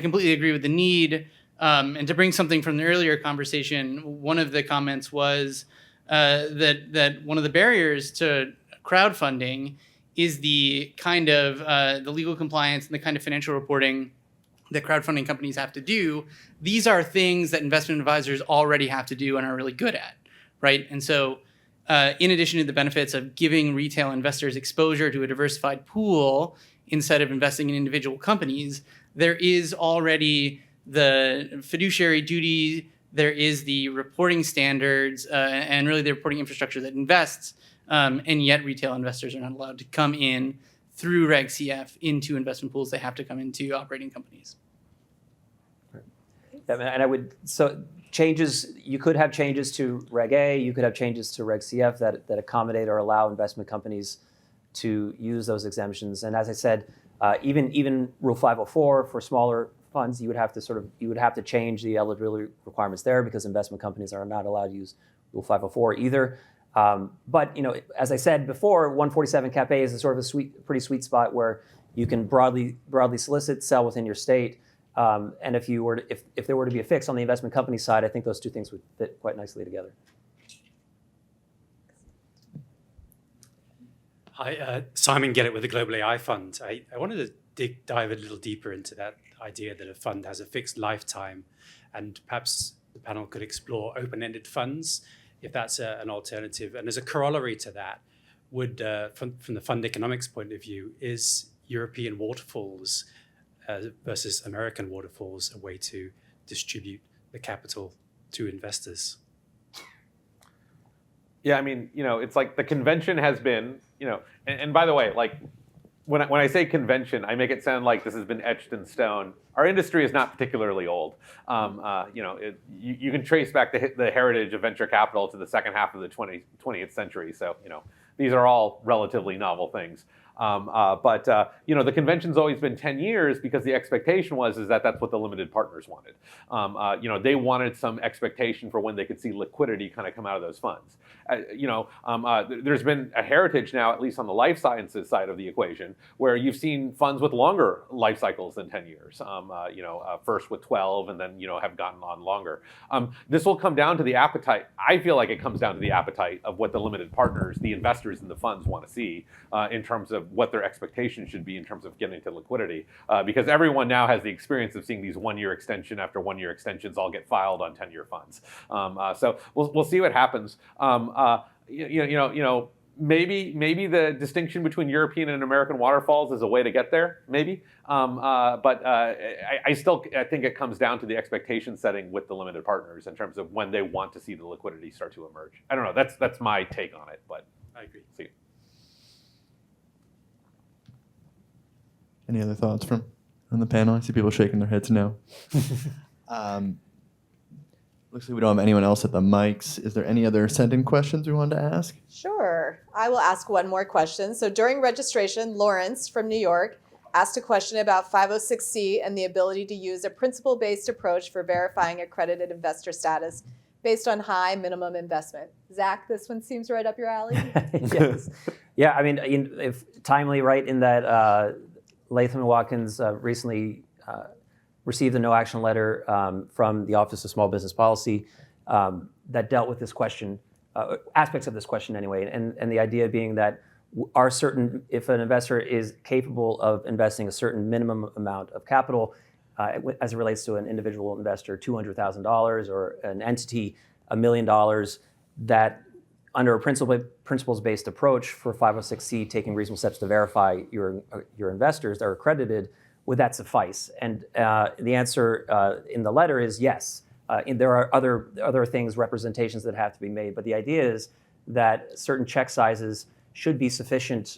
completely agree with the need. And to bring something from the earlier conversation, one of the comments was that one of the barriers to crowdfunding is the kind of the legal compliance and the kind of financial reporting that crowdfunding companies have to do. These are things that investment advisors already have to do and are really good at, right? And so in addition to the benefits of giving retail investors exposure to a diversified pool instead of investing in individual companies, there is already the fiduciary duty, there is the reporting standards, and really the reporting infrastructure that invests, and yet retail investors are not allowed to come in through Reg CF into investment pools. They have to come into operating companies. And changes, you could have changes to Reg A, you could have changes to Reg CF that accommodate or allow investment companies to use those exemptions. And as I said, even Rule 504 for smaller funds, you would have to change the eligibility requirements there, because investment companies are not allowed to use Rule 504 either. But as I said before, 147 Cap A is a sort of pretty sweet spot where you can broadly solicit, sell within your state. And if there were to be a fix on the investment company side, I think those two things would fit quite nicely together. Hi, Simon Gellett with the Global AI Fund. I wanted to dive a little deeper into that idea that a fund has a fixed lifetime, and perhaps the panel could explore open-ended funds, if that's an alternative. And as a corollary to that, would, from the fund economics point of view, is European waterfalls versus American waterfalls a way to distribute the capital to investors? Yeah, I mean, it's like the convention has been, and by the way, like when I say convention, I make it sound like this has been etched in stone. Our industry is not particularly old. You can trace back the heritage of venture capital to the second half of the 20th century. So, these are all relatively novel things. But the convention's always been 10 years because the expectation was that that's what the limited partners wanted. They wanted some expectation for when they could see liquidity kind of come out of those funds. There's been a heritage now, at least on the life sciences side of the equation, where you've seen funds with longer life cycles than 10 years. First with 12 and then have gotten on longer. This will come down to the appetite. I feel like it comes down to the appetite of what the limited partners, the investors in the funds, want to see in terms of what their expectations should be in terms of getting to liquidity. Because everyone now has the experience of seeing these 1-year extension after 1-year extensions all get filed on 10-year funds. So we'll see what happens. Maybe the distinction between European and American waterfalls is a way to get there, maybe. But I think it comes down to the expectation setting with the limited partners in terms of when they want to see the liquidity start to emerge. I don't know. That's my take on it, but I agree. See. Any other thoughts from the panel? I see people shaking their heads no. Looks like we don't have anyone else at the mics. Is there any other send-in questions we wanted to ask? Sure. I will ask one more question. So during registration, Lawrence from New York asked a question about 506C and the ability to use a principle-based approach for verifying accredited investor status based on high minimum investment. Zach, this one seems right up your alley. Yes. Yeah, I mean, if timely, right, in that Latham & Watkins recently received a no-action letter from the Office of Small Business Policy that dealt with this question, aspects of this question anyway, and the idea being that if an investor is capable of investing a certain minimum amount of capital as it relates to an individual investor, $200,000, or an entity, $1 million, that under a principles-based approach for 506C, taking reasonable steps to verify your investors that are accredited, would that suffice? And the answer in the letter is yes. There are other things, representations that have to be made, but the idea is that certain check sizes should be sufficient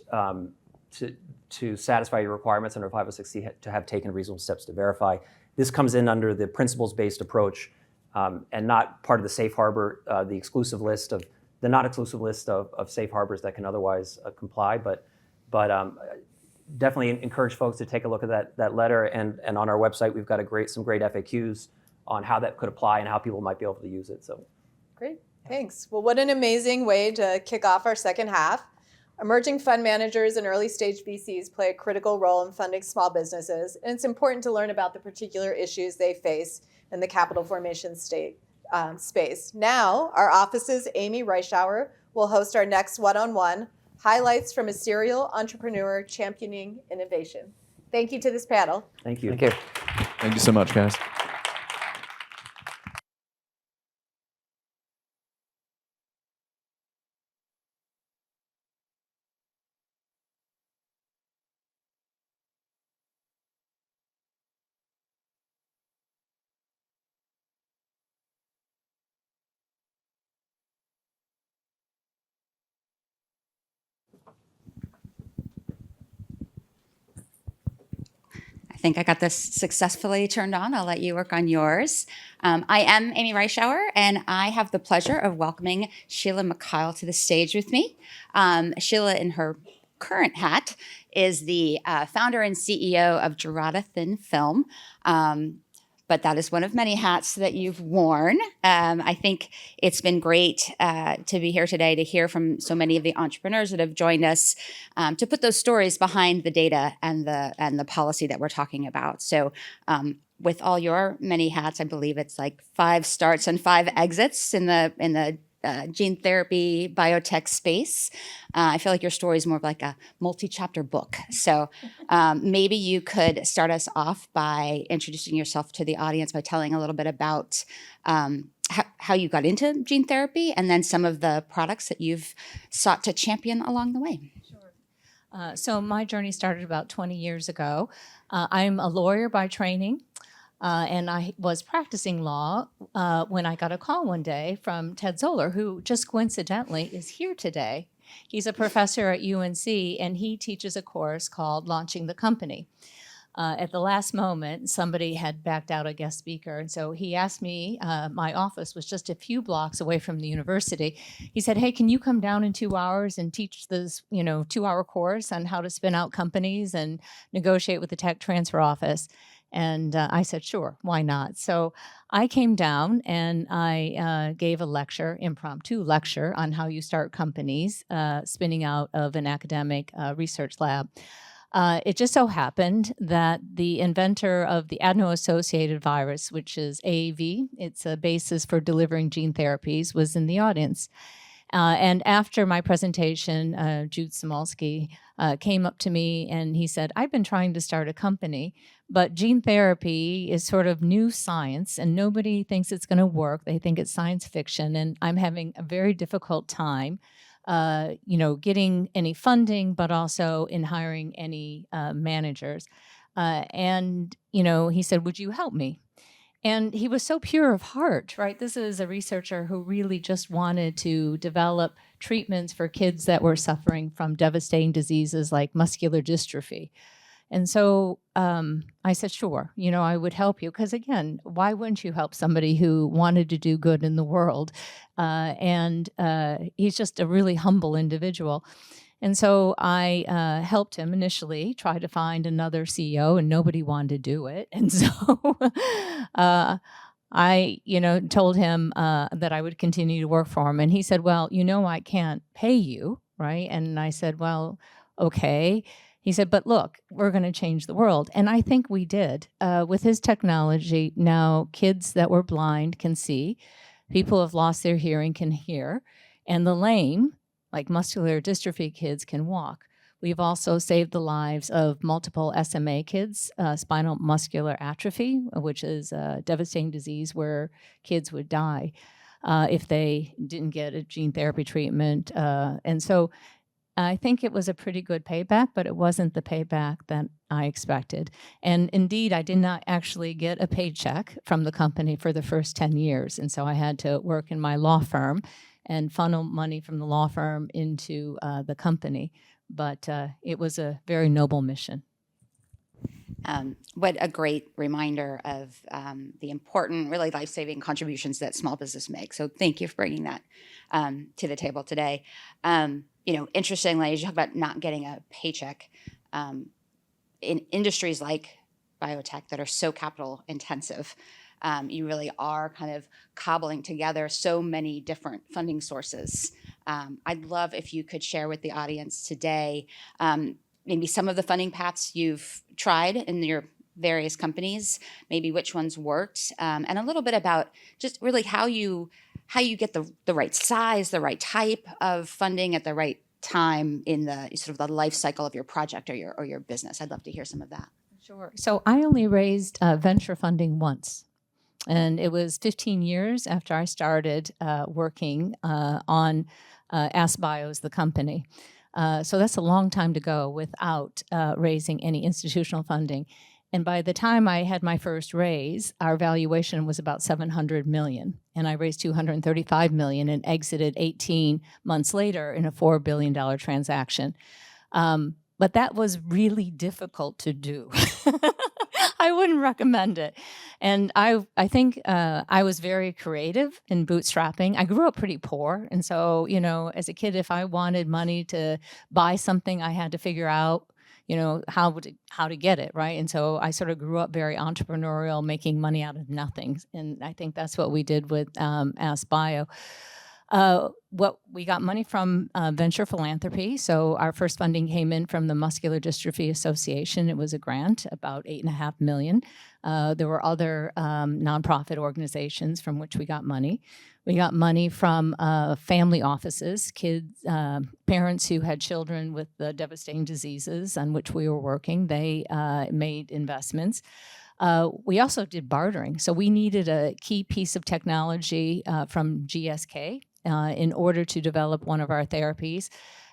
to satisfy your requirements under 506C to have taken reasonable steps to verify. This comes in under the principles-based approach and not part of the safe harbor, the exclusive list of the not exclusive list of safe harbors that can otherwise comply. But definitely encourage folks to take a look at that letter, and on our website we've got some great FAQs on how that could apply and how people might be able to use it. So Great, thanks. Well, what an amazing way to kick off our second half. Emerging fund managers and early stage VCs play a critical role in funding small businesses, and it's important to learn about the particular issues they face in the capital formation space. Now, our office's Amy Reischauer will host our next one-on-one, Highlights from a Serial Entrepreneur Championing Innovation. Thank you to this panel. thank you. Thank you. Thank you so much, guys. I think I got this successfully turned on. I'll let you work on yours. I am Amy Reischauer, and I have the pleasure of welcoming Sheila McKyle to the stage with me. Sheila, in her current hat, is the founder and CEO of Gerada Thin Film. But that is one of many hats that you've worn. I think it's been great to be here today to hear from so many of the entrepreneurs that have joined us to put those stories behind the data and the policy that we're talking about. So with all your many hats, I believe it's like 5 starts and 5 exits in the gene therapy biotech space. I feel like your story is more of like a multi-chapter book. So maybe you could start us off by introducing yourself to the audience by telling a little bit about how you got into gene therapy and then some of the products that you've sought to champion along the way. Sure. So my journey started about 20 years ago. I'm a lawyer by training. And I was practicing law when I got a call one day from Ted Zoller, who just coincidentally is here today. He's a professor at UNC, and he teaches a course called Launching the Company. At the last moment, somebody had backed out a guest speaker. And so he asked me, my office was just a few blocks away from the university. He said, hey, can you come down in 2 hours and teach this, 2-hour course on how to spin out companies and negotiate with the tech transfer office? And I said, sure, why not? So I came down and I gave a lecture, impromptu lecture, on how you start companies spinning out of an academic research lab. It just so happened that the inventor of the adeno-associated virus, which is AAV, it's a basis for delivering gene therapies, was in the audience. And after my presentation, Jude Samolsky came up to me and he said, I've been trying to start a company, but gene therapy is sort of new science and nobody thinks it's going to work. They think it's science fiction, and I'm having a very difficult time getting any funding, but also in hiring any managers. He said, would you help me? And he was so pure of heart, right? This is a researcher who really just wanted to develop treatments for kids that were suffering from devastating diseases like muscular dystrophy. And so I said, sure, I would help you. Because again, why wouldn't you help somebody who wanted to do good in the world? He's just a really humble individual. And so I helped him initially try to find another CEO, and nobody wanted to do it. And so I told him that I would continue to work for him. And he said, well, I can't pay you, right? And I said, well, okay. He said, but look, we're going to change the world. And I think we did. With his technology, now kids that were blind can see, people who have lost their hearing can hear, and the lame, like muscular dystrophy kids, can walk. We've also saved the lives of multiple SMA kids, spinal muscular atrophy, which is a devastating disease where kids would die if they didn't get a gene therapy treatment. And so I think it was a pretty good payback, but it wasn't the payback that I expected. And indeed, I did not actually get a paycheck from the company for the first 10 years. And so I had to work in my law firm and funnel money from the law firm into the company. But it was a very noble mission. What a great reminder of the important, really life-saving contributions that small business makes. So thank you for bringing that to the table today. Interestingly, as you talk about not getting a paycheck, in industries like biotech that are so capital intensive, you really are kind of cobbling together so many different funding sources. I'd love if you could share with the audience today maybe some of the funding paths you've tried in your various companies, maybe which ones worked, and a little bit about just really how you get the right size, the right type of funding at the right time in the sort of the life cycle of your project or your business. I'd love to hear some of that. Sure. So I only raised venture funding once. And it was 15 years after I started working on AskBio's, the company. So that's a long time to go without raising any institutional funding. And by the time I had my first raise, our valuation was about $700 million. And I raised $235 million and exited 18 months later in a $4 billion transaction. But that was really difficult to do. I wouldn't recommend it. And I think I was very creative in bootstrapping. I grew up pretty poor. And so, as a kid, if I wanted money to buy something, I had to figure out, how to get it, right? And so I sort of grew up very entrepreneurial, making money out of nothing. And I think that's what we did with AskBio. What we got money from venture philanthropy. So our first funding came in from the Muscular Dystrophy Association. It was a grant, about $8.5 million. There were other nonprofit organizations from which we got money. We got money from family offices, kids, parents who had children with the devastating diseases on which we were working. They made investments. We also did bartering. So we needed a key piece of technology from GSK in order to develop one of our therapies.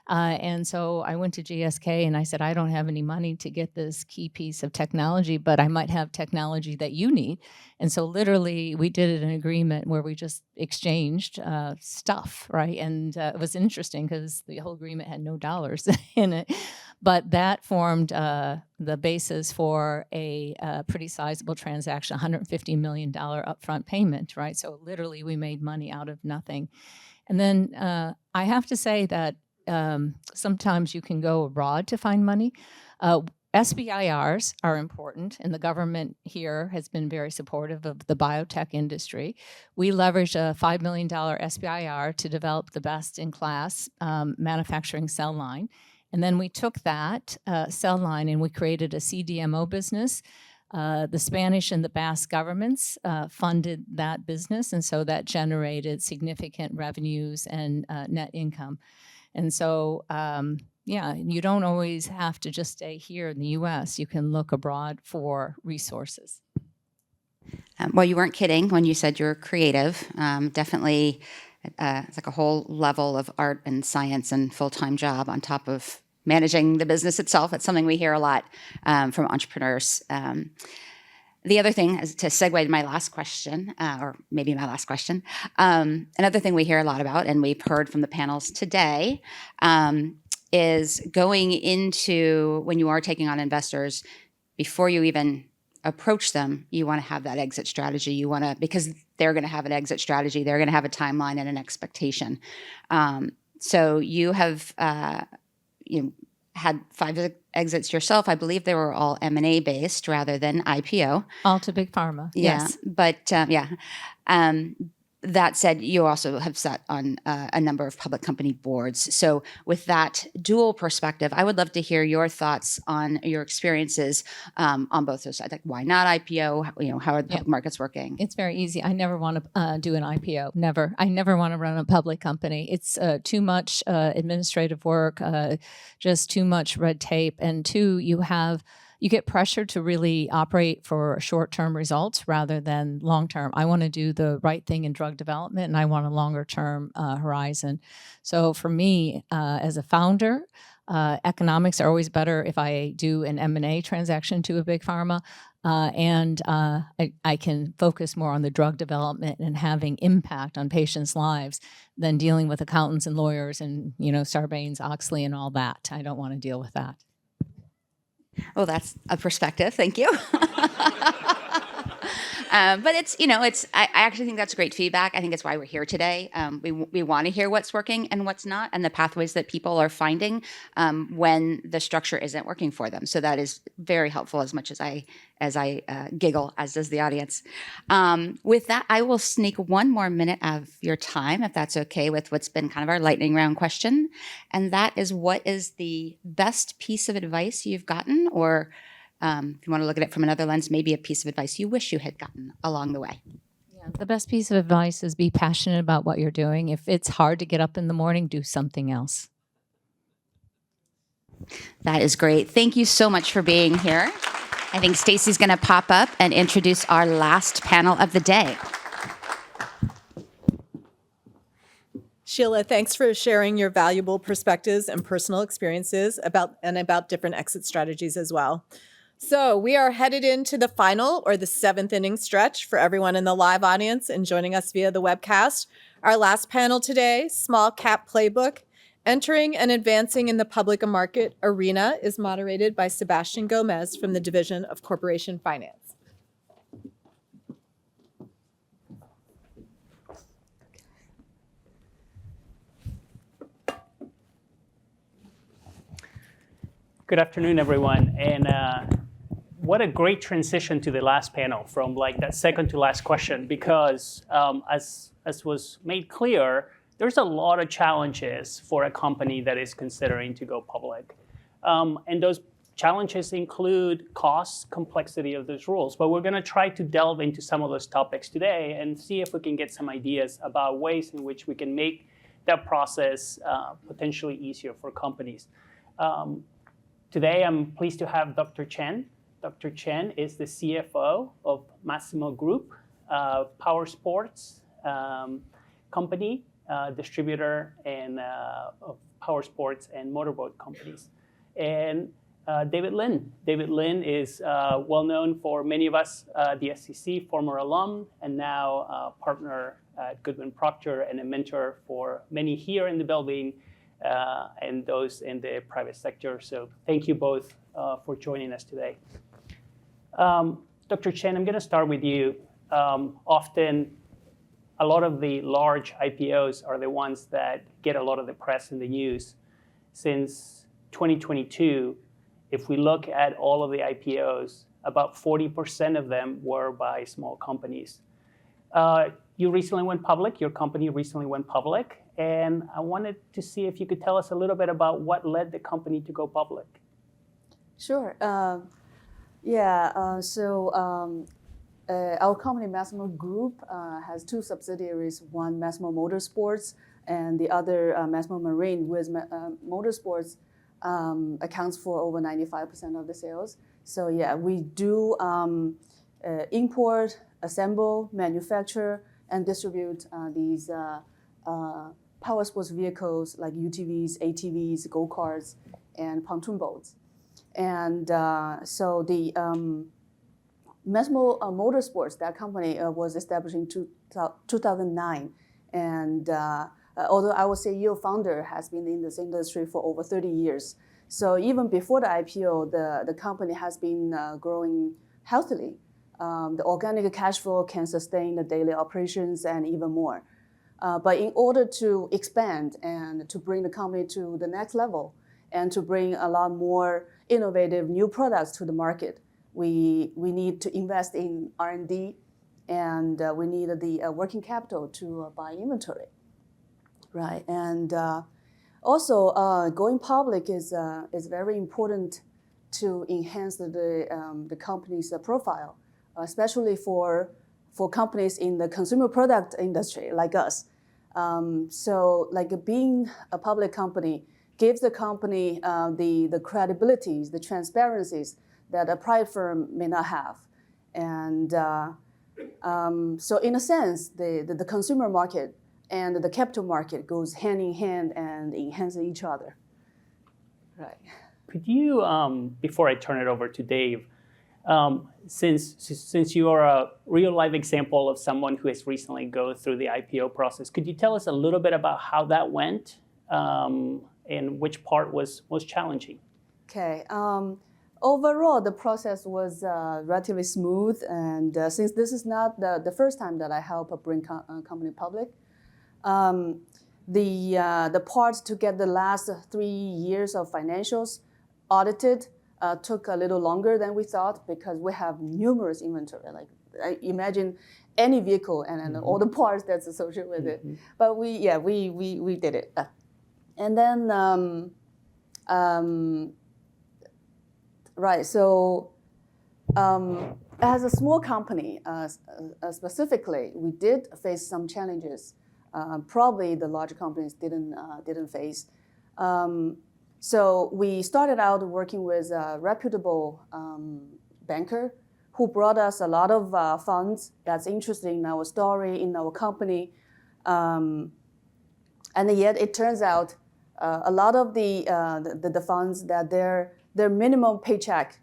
And so I went to GSK and I said, I don't have any money to get this key piece of technology, but I might have technology that you need. And so literally we did an agreement where we just exchanged stuff, right? And it was interesting because the whole agreement had no dollars in it. But that formed the basis for a pretty sizable transaction, $150 million upfront payment, right? So literally we made money out of nothing. And then I have to say that sometimes you can go abroad to find money. SBIRs are important, and the government here has been very supportive of the biotech industry. We leveraged a $5 million SBIR to develop the best-in-class manufacturing cell line. And then we took that cell line and we created a CDMO business. The Spanish and the Basque governments funded that business, and so that generated significant revenues and net income. And so, yeah, you don't always have to just stay here in the U.S. You can look abroad for resources. Well, you weren't kidding when you said you're creative. Definitely, it's like a whole level of art and science and full-time job on top of managing the business itself. It's something we hear a lot from entrepreneurs. The other thing is to segue to my last question, or maybe my last question. Another thing we hear a lot about, and we've heard from the panels today, is going into when you are taking on investors, before you even approach them, you want to have that exit strategy. You want to, because they're going to have an exit strategy, they're going to have a timeline and an expectation. So you have had 5 exits yourself. I believe they were all M&A based rather than IPO. All to big pharma. Yeah, Yes. but that said, you also have sat on a number of public company boards. So with that dual perspective, I would love to hear your thoughts on your experiences on both those sides. Like, why not IPO? How are the public markets working? It's very easy. I never want to do an IPO. Never. I never want to run a public company. It's too much administrative work, just too much red tape. And 2, you get pressure to really operate for short-term results rather than long-term. I want to do the right thing in drug development, and I want a longer-term horizon. So for me, as a founder, economics are always better if I do an M&A transaction to a big pharma, and I can focus more on the drug development and having impact on patients' lives than dealing with accountants and lawyers and, Sarbanes-Oxley and all that. I don't want to deal with that. Well, that's a perspective. Thank you. But I actually think that's great feedback. I think that's why we're here today. We want to hear what's working and what's not, and the pathways that people are finding when the structure isn't working for them. So that is very helpful. As much as I giggle, as does the audience. With that, I will sneak one more minute of your time, if that's okay, with what's been kind of our lightning round question, and that is, what is the best piece of advice you've gotten, or if you want to look at it from another lens, maybe a piece of advice you wish you had gotten along the way? Yeah, the best piece of advice is be passionate about what you're doing. If it's hard to get up in the morning, do something else. That is great. Thank you so much for being here. I think Stacy's going to pop up and introduce our last panel of the day. Sheila, thanks for sharing your valuable perspectives and personal experiences about different exit strategies as well. So we are headed into the final, or the 7th inning stretch for everyone in the live audience and joining us via the webcast. Our last panel today, Small Cap Playbook, Entering and Advancing in the Public Market Arena, is moderated by Sebastian Gomez from the Division of Corporation Finance. Good afternoon, everyone. And what a great transition to the last panel, from like that second to last question, because as was made clear, there's a lot of challenges for a company that is considering to go public. And those challenges include cost, complexity of those rules. But we're going to try to delve into some of those topics today and see if we can get some ideas about ways in which we can make that process potentially easier for companies. Today, I'm pleased to have Dr. Chen. Dr. Chen is the CFO of Massimo Group, power sports company, distributor and of power sports and motorboat companies. And David Lin. David Lin is well known for many of us, the SEC, former alum, and now partner at Goodwin Procter and a mentor for many here in the building and those in the private sector. So thank you both for joining us today. Dr. Chen, I'm going to start with you. Often, a lot of the large IPOs are the ones that get a lot of the press and the news. Since 2022, if we look at all of the IPOs, about 40% of them were by small companies. You recently went public, your company recently went public, and I wanted to see if you could tell us a little bit about what led the company to go public. Sure. Our company, Massimo Group, has two subsidiaries, one Massimo Motorsports and the other Massimo Marine, with Motorsports accounts for over 95% of the sales. So yeah, we do import, assemble, manufacture, and distribute these power sports vehicles like UTVs, ATVs, go-karts, and pontoon boats. And so the Massimo Motorsports, that company was established in 2009. And although our CEO founder has been in this industry for over 30 years. So even before the IPO, the company has been growing healthily. The organic cash flow can sustain the daily operations and even more. But in order to expand and to bring the company to the next level and to bring a lot more innovative new products to the market, we need to invest in R&D, and we need the working capital to buy inventory, right? And also, going public is very important to enhance the company's profile, especially for companies in the consumer product industry like us. So, like being a public company gives the company the credibilities, the transparencies that a private firm may not have. And so in a sense, the consumer market and the capital market goes hand in hand and enhance each other. Right. Could you, before I turn it over to Dave, since you are a real life example of someone who has recently gone through the IPO process, could you tell us a little bit about how that went and which part was challenging? Okay. Overall, the process was relatively smooth, and since this is not the first time that I help bring a company public, the parts to get the last 3 years of financials audited took a little longer than we thought because we have numerous inventory. Like imagine any vehicle and all the parts that's associated with it. But we did it, and then. Right, so as a small company, specifically, we did face some challenges. Probably the large companies didn't face. So we started out working with a reputable banker who brought us a lot of funds that's interested in our story, in our company. And yet it turns out a lot of the funds that their minimum paycheck,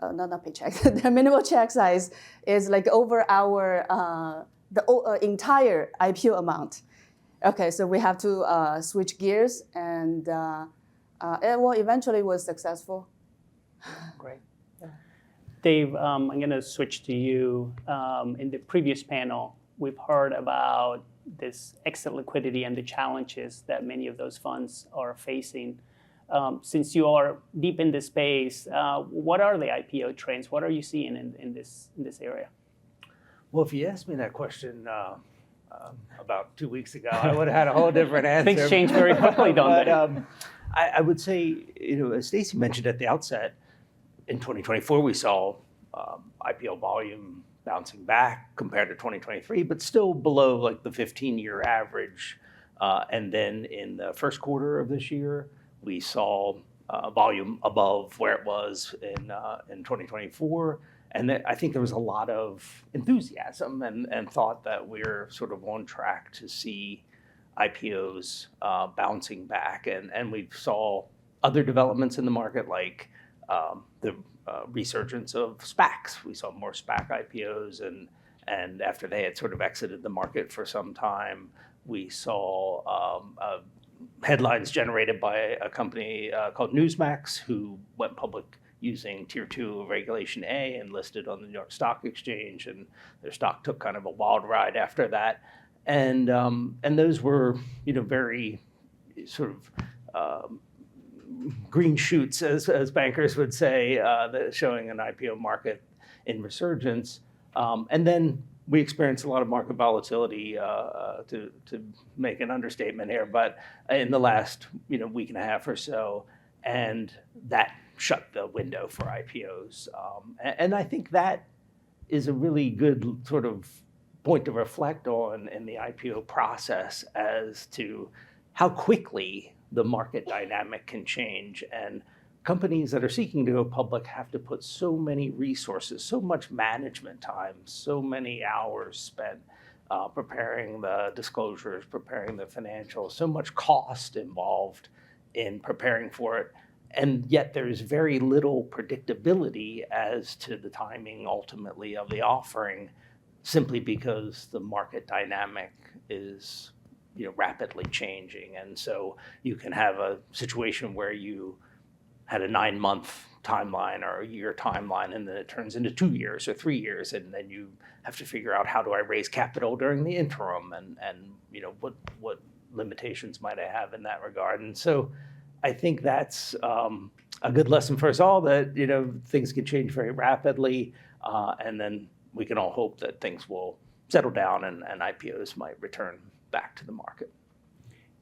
not paycheck, their minimum check size is like over our the entire IPO amount. Okay, so we have to switch gears, and eventually was successful. Great. Dave, I'm going to switch to you. In the previous panel, we've heard about this exit liquidity and the challenges that many of those funds are facing. Since you are deep in this space, what are the IPO trends? What are you seeing in this area? Well, if you asked me that question about 2 weeks ago, I would have had a whole different answer. Things change very quickly, don't they? I would say, as Stacy mentioned at the outset, in 2024 we saw IPO volume bouncing back compared to 2023, but still below like the 15-year average. And then in the first quarter of this year, we saw volume above where it was in 2024. And I think there was a lot of enthusiasm and thought that we're sort of on track to see IPOs bouncing back. And we saw other developments in the market like the resurgence of SPACs. We saw more SPAC IPOs, and after they had sort of exited the market for some time, we saw headlines generated by a company called Newsmax, who went public using Tier 2 of Regulation A and listed on the New York Stock Exchange, and their stock took kind of a wild ride after that. And those were, very sort of green shoots, as bankers would say, that showing an IPO market in resurgence. And then we experienced a lot of market volatility, to make an understatement here, but in the last week and a half or so, and that shut the window for IPOs. And I think that is a really good sort of point to reflect on in the IPO process as to how quickly the market dynamic can change. And companies that are seeking to go public have to put so many resources, so much management time, so many hours spent preparing the disclosures, preparing the financials, so much cost involved in preparing for it. And yet there's very little predictability as to the timing ultimately of the offering, simply because the market dynamic is rapidly changing. And so you can have a situation where you had a 9-month timeline or a year timeline, and then it turns into 2 years or 3 years, and then you have to figure out, how do I raise capital during the interim, and what limitations might I have in that regard. And so I think that's a good lesson for us all, that things can change very rapidly, and then we can all hope that things will settle down and IPOs might return back to the market.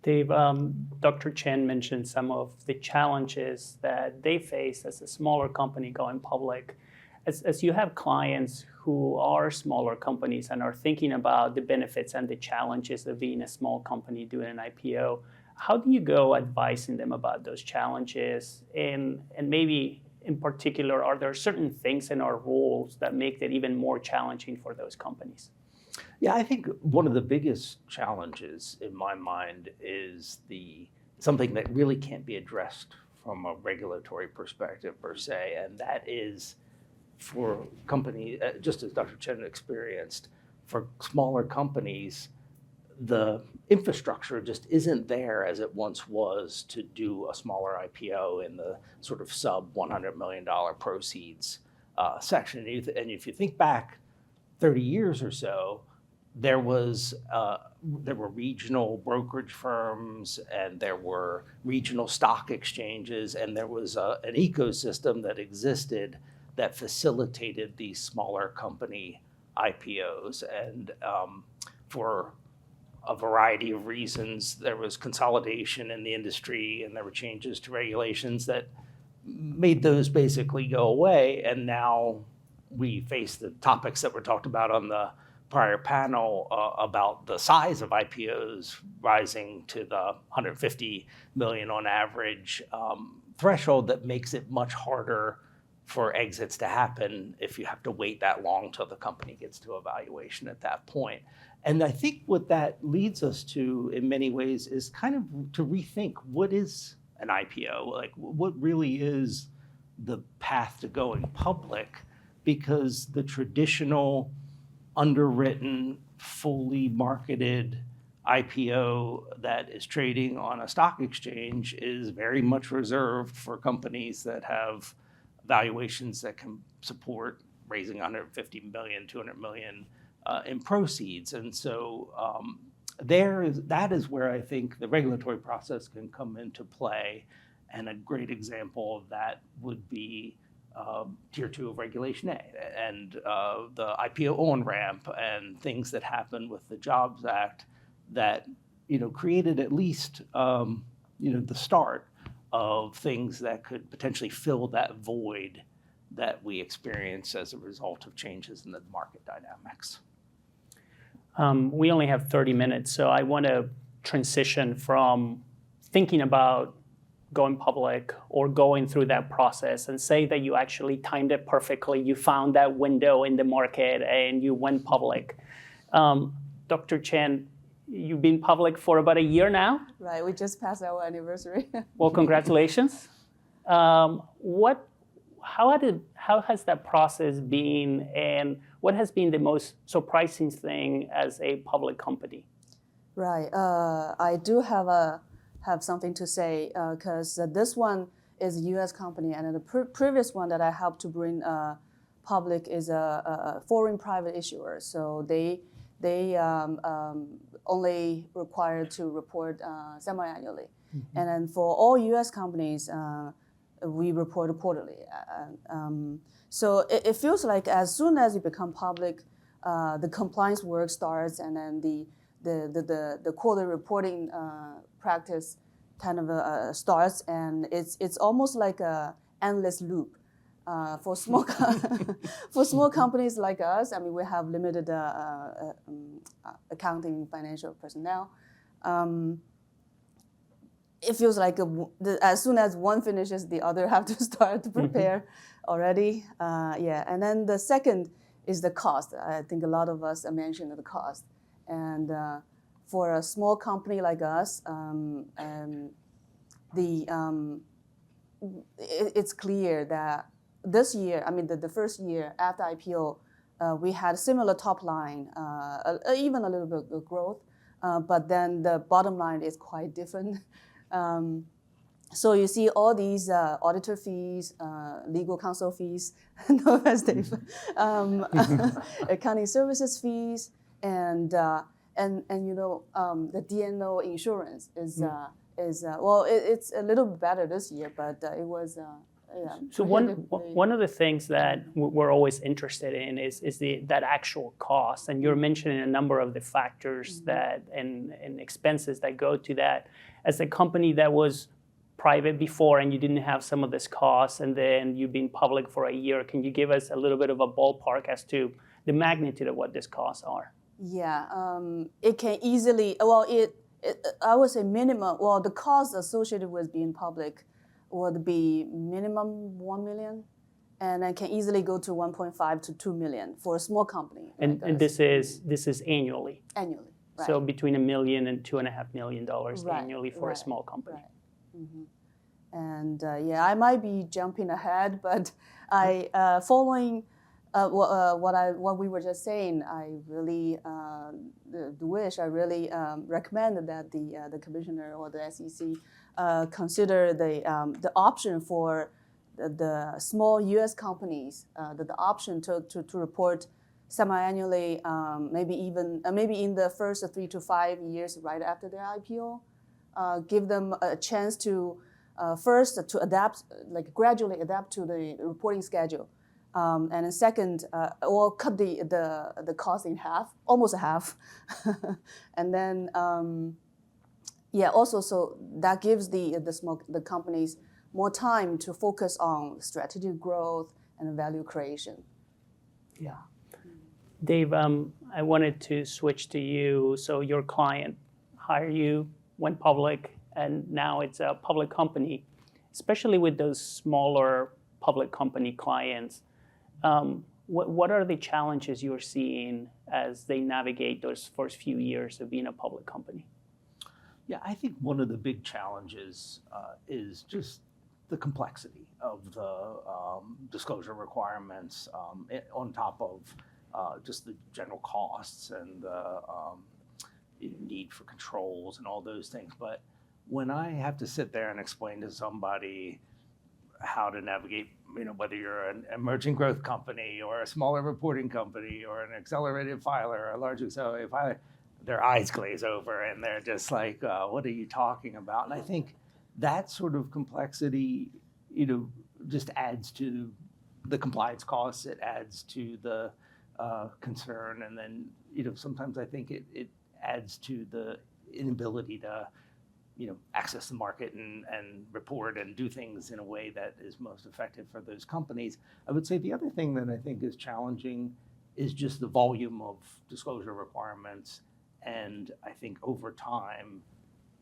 Dave, Dr. Chen mentioned some of the challenges that they face as a smaller company going public. As you have clients who are smaller companies and are thinking about the benefits and the challenges of being a small company doing an IPO, how do you go advising them about those challenges? And maybe in particular, are there certain things in our rules that make it even more challenging for those companies? Yeah, I think one of the biggest challenges in my mind is something that really can't be addressed from a regulatory perspective per se, and that is for companies, just as Dr. Chen experienced, for smaller companies, the infrastructure just isn't there as it once was to do a smaller IPO in the sort of sub $100 million proceeds section. And if you think back 30 years or so, there were regional brokerage firms, and there were regional stock exchanges, and there was an ecosystem that existed that facilitated these smaller company IPOs. And for a variety of reasons, there was consolidation in the industry, and there were changes to regulations that made those basically go away. And now we face the topics that were talked about on the prior panel about the size of IPOs rising to the 150 million on average threshold that makes it much harder for exits to happen if you have to wait that long till the company gets to a valuation at that point. And I think what that leads us to in many ways is kind of to rethink, what is an IPO? Like, what really is the path to going public? Because the traditional underwritten, fully marketed IPO that is trading on a stock exchange is very much reserved for companies that have valuations that can support raising 150 million, 200 million in proceeds. And so that is where I think the regulatory process can come into play. And a great example of that would be Tier 2 of Regulation A and the IPO on-ramp and things that happened with the Jobs Act that created at least the start of things that could potentially fill that void that we experience as a result of changes in the market dynamics. We only have 30 minutes, so I want to transition from thinking about going public or going through that process, and say that you actually timed it perfectly. You found that window in the market and you went public. Dr. Chen, you've been public for about a year now? Right, we just passed our anniversary. Well, congratulations. How has that process been, and what has been the most surprising thing as a public company? Right, I do have a have something to say because this one is a U.S. company, and the previous one that I helped to bring public is a foreign private issuer. So they only required to report semi-annually. And then for all U.S. companies, we report quarterly. So it feels like as soon as you become public, the compliance work starts, and then the quarterly reporting practice kind of starts, and it's almost like a endless loop. For small for small companies like us, I mean, we have limited accounting financial personnel. It feels like as soon as one finishes, the other have to start to prepare already. Yeah, and then the second is the cost. I think a lot of us mentioned the cost, and for a small company like us, it's clear that this year, I mean, the first year after IPO, we had similar top line, even a little bit of growth, but then the bottom line is quite different. So you see all these auditor fees, legal counsel fees, no, as Dave, accounting services fees, and you know the D&O insurance is well, it's a little bit better this year, but it was. Yeah, so one of the things that we're always interested in is that actual cost, and you're mentioning a number of the factors that and expenses that go to that. As a company that was private before and you didn't have some of this costs, and then you've been public for a year, can you give us a little bit of a ballpark as to the magnitude of what these costs are? Yeah, it can easily. Well, I would say minimum. Well, the costs associated with being public would be minimum $1 million, and it can easily go to 1.5 to 2 million for a small company. And this is annually. Annually, right. So between $1 million and $2.5 million Right, annually for a small company. Right. And yeah, I might be jumping ahead, but I following what we were just saying, I really recommend that the commissioner or the SEC consider the option for the small U.S. companies, the option to report semi-annually, maybe in the first 3 to 5 years right after their IPO, give them a chance to first to adapt, like gradually adapt to the reporting schedule. And then second, or cut the cost in half, almost half. And then, yeah, also, so that gives the companies more time to focus on strategic growth and value creation. Yeah. Dave, I wanted to switch to you. So your client hired you, went public, and now it's a public company, especially with those smaller public company clients. What are the challenges you're seeing as they navigate those first few years of being a public company? Yeah, I think one of the big challenges is just the complexity of the disclosure requirements on top of just the general costs and the need for controls and all those things. But when I have to sit there and explain to somebody how to navigate, whether you're an emerging growth company or a smaller reporting company or an accelerated filer or a large accelerated filer, their eyes glaze over and they're just like, what are you talking about? And I think that sort of complexity, just adds to the compliance costs. It adds to the concern. And then, sometimes I think it adds to the inability to access the market and report and do things in a way that is most effective for those companies. I would say the other thing that I think is challenging is just the volume of disclosure requirements. And I think over time,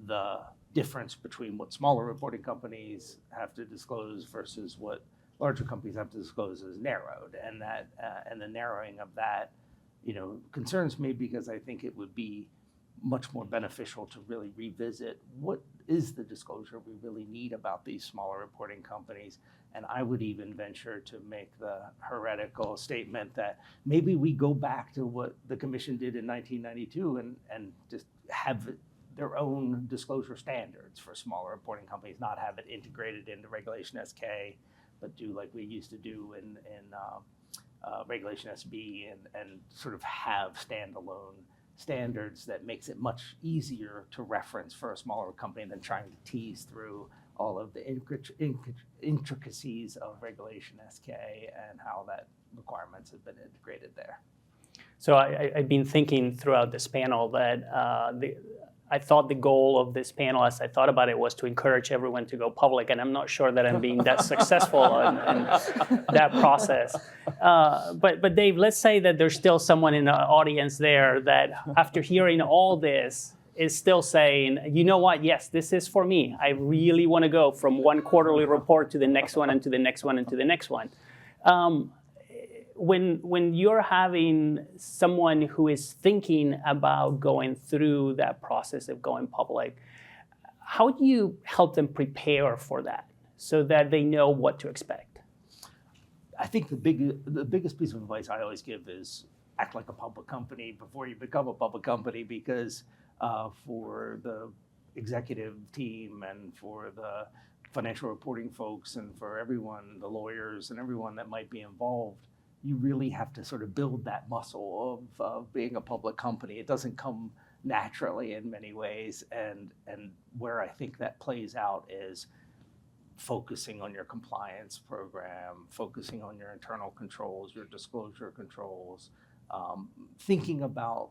the difference between what smaller reporting companies have to disclose versus what larger companies have to disclose is narrowed. And that and the narrowing of that, concerns me, because I think it would be much more beneficial to really revisit what is the disclosure we really need about these smaller reporting companies. And I would even venture to make the heretical statement that maybe we go back to what the commission did in 1992 and just have their own disclosure standards for smaller reporting companies, not have it integrated into Regulation SK, but do like we used to do in Regulation SB and sort of have standalone standards that makes it much easier to reference for a smaller company than trying to tease through all of the intricacies of Regulation SK and how that requirements have been integrated there. So I've been thinking throughout this panel that I thought the goal of this panel, as I thought about it, was to encourage everyone to go public, and I'm not sure that I'm being that successful in that process. But Dave, let's say that there's still someone in the audience there that, after hearing all this, is still saying, you know what, yes, this is for me. I really want to go from one quarterly report to the next one and to the next one and to the next one. When you're having someone who is thinking about going through that process of going public, how do you help them prepare for that so that they know what to expect? I think the biggest piece of advice I always give is act like a public company before you become a public company, because for the executive team and for the financial reporting folks and for everyone, the lawyers and everyone that might be involved, you really have to sort of build that muscle of being a public company. It doesn't come naturally in many ways. And where I think that plays out is focusing on your compliance program, focusing on your internal controls, your disclosure controls, thinking about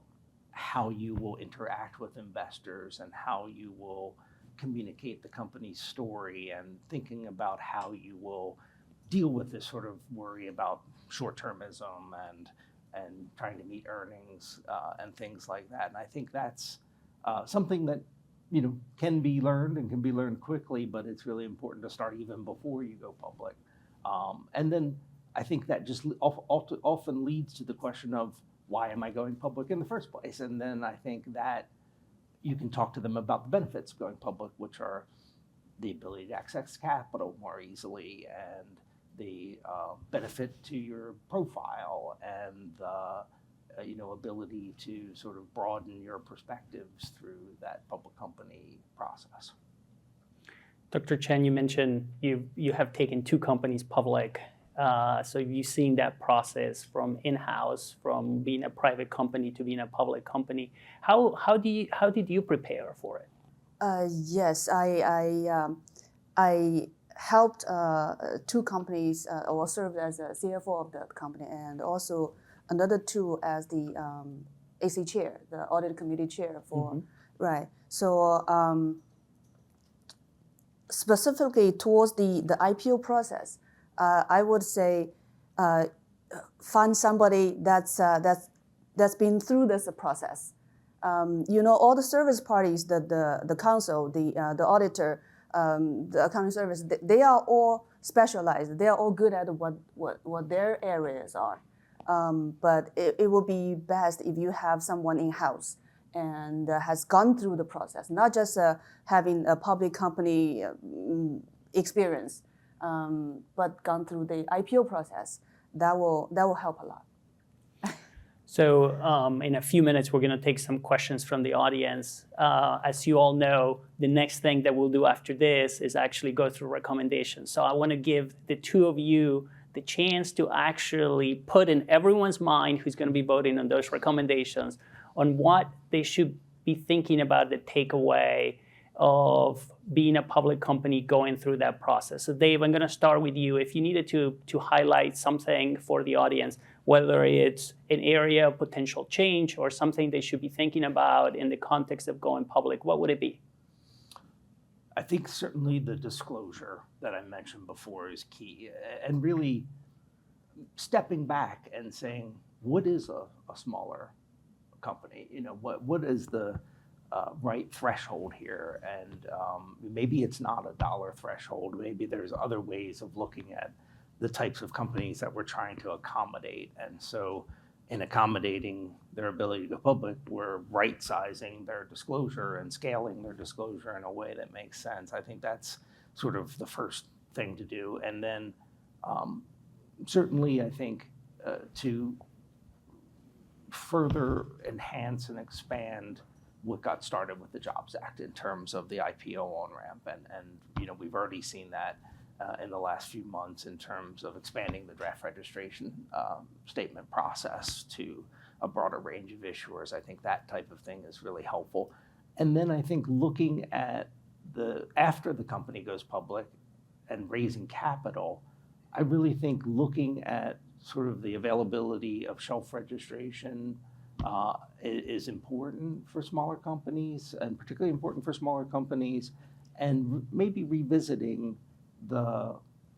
how you will interact with investors and how you will communicate the company's story, and thinking about how you will deal with this sort of worry about short-termism and trying to meet earnings and things like that. And I think that's something that can be learned and can be learned quickly, but it's really important to start even before you go public. And then I think that just often leads to the question of, why am I going public in the first place? And then I think that you can talk to them about the benefits of going public, which are the ability to access capital more easily, and the benefit to your profile, and the ability to sort of broaden your perspectives through that public company process. Dr. Chen, you mentioned you have taken 2 companies public. So you've seen that process from in-house, from being a private company to being a public company. How did you prepare for it? Yes, I helped 2 companies, or served as a CFO of the company, and also another 2 as the AC chair, the audit committee chair for, right. So specifically towards the IPO process, I would say find somebody that's been through this process. All the service parties, the counsel, the auditor, the accounting service, they are all specialized. They are all good at what their areas are. But it will be best if you have someone in-house and has gone through the process, not just having a public company experience, but gone through the IPO process. That will help a lot. So in a few minutes, we're going to take some questions from the audience. As you all know, the next thing that we'll do after this is actually go through recommendations. So I want to give the 2 of you the chance to actually put in everyone's mind who's going to be voting on those recommendations on what they should be thinking about, the takeaway of being a public company going through that process. So Dave, I'm going to start with you. If you needed to highlight something for the audience, whether it's an area of potential change or something they should be thinking about in the context of going public, what would it be? I think certainly the disclosure that I mentioned before is key, and really stepping back and saying, what is a smaller company? What is the right threshold here? And maybe it's not a dollar threshold. Maybe there's other ways of looking at the types of companies that we're trying to accommodate. And so in accommodating their ability to go public, we're right-sizing their disclosure and scaling their disclosure in a way that makes sense. I think that's sort of the first thing to do. And then certainly I think to further enhance and expand what got started with the Jobs Act in terms of the IPO on-ramp. And we've already seen that in the last few months in terms of expanding the draft registration statement process to a broader range of issuers. I think that type of thing is really helpful. And then I think looking at after the company goes public and raising capital, I really think looking at sort of the availability of shelf registration is important for smaller companies, and particularly important for smaller companies, and maybe revisiting the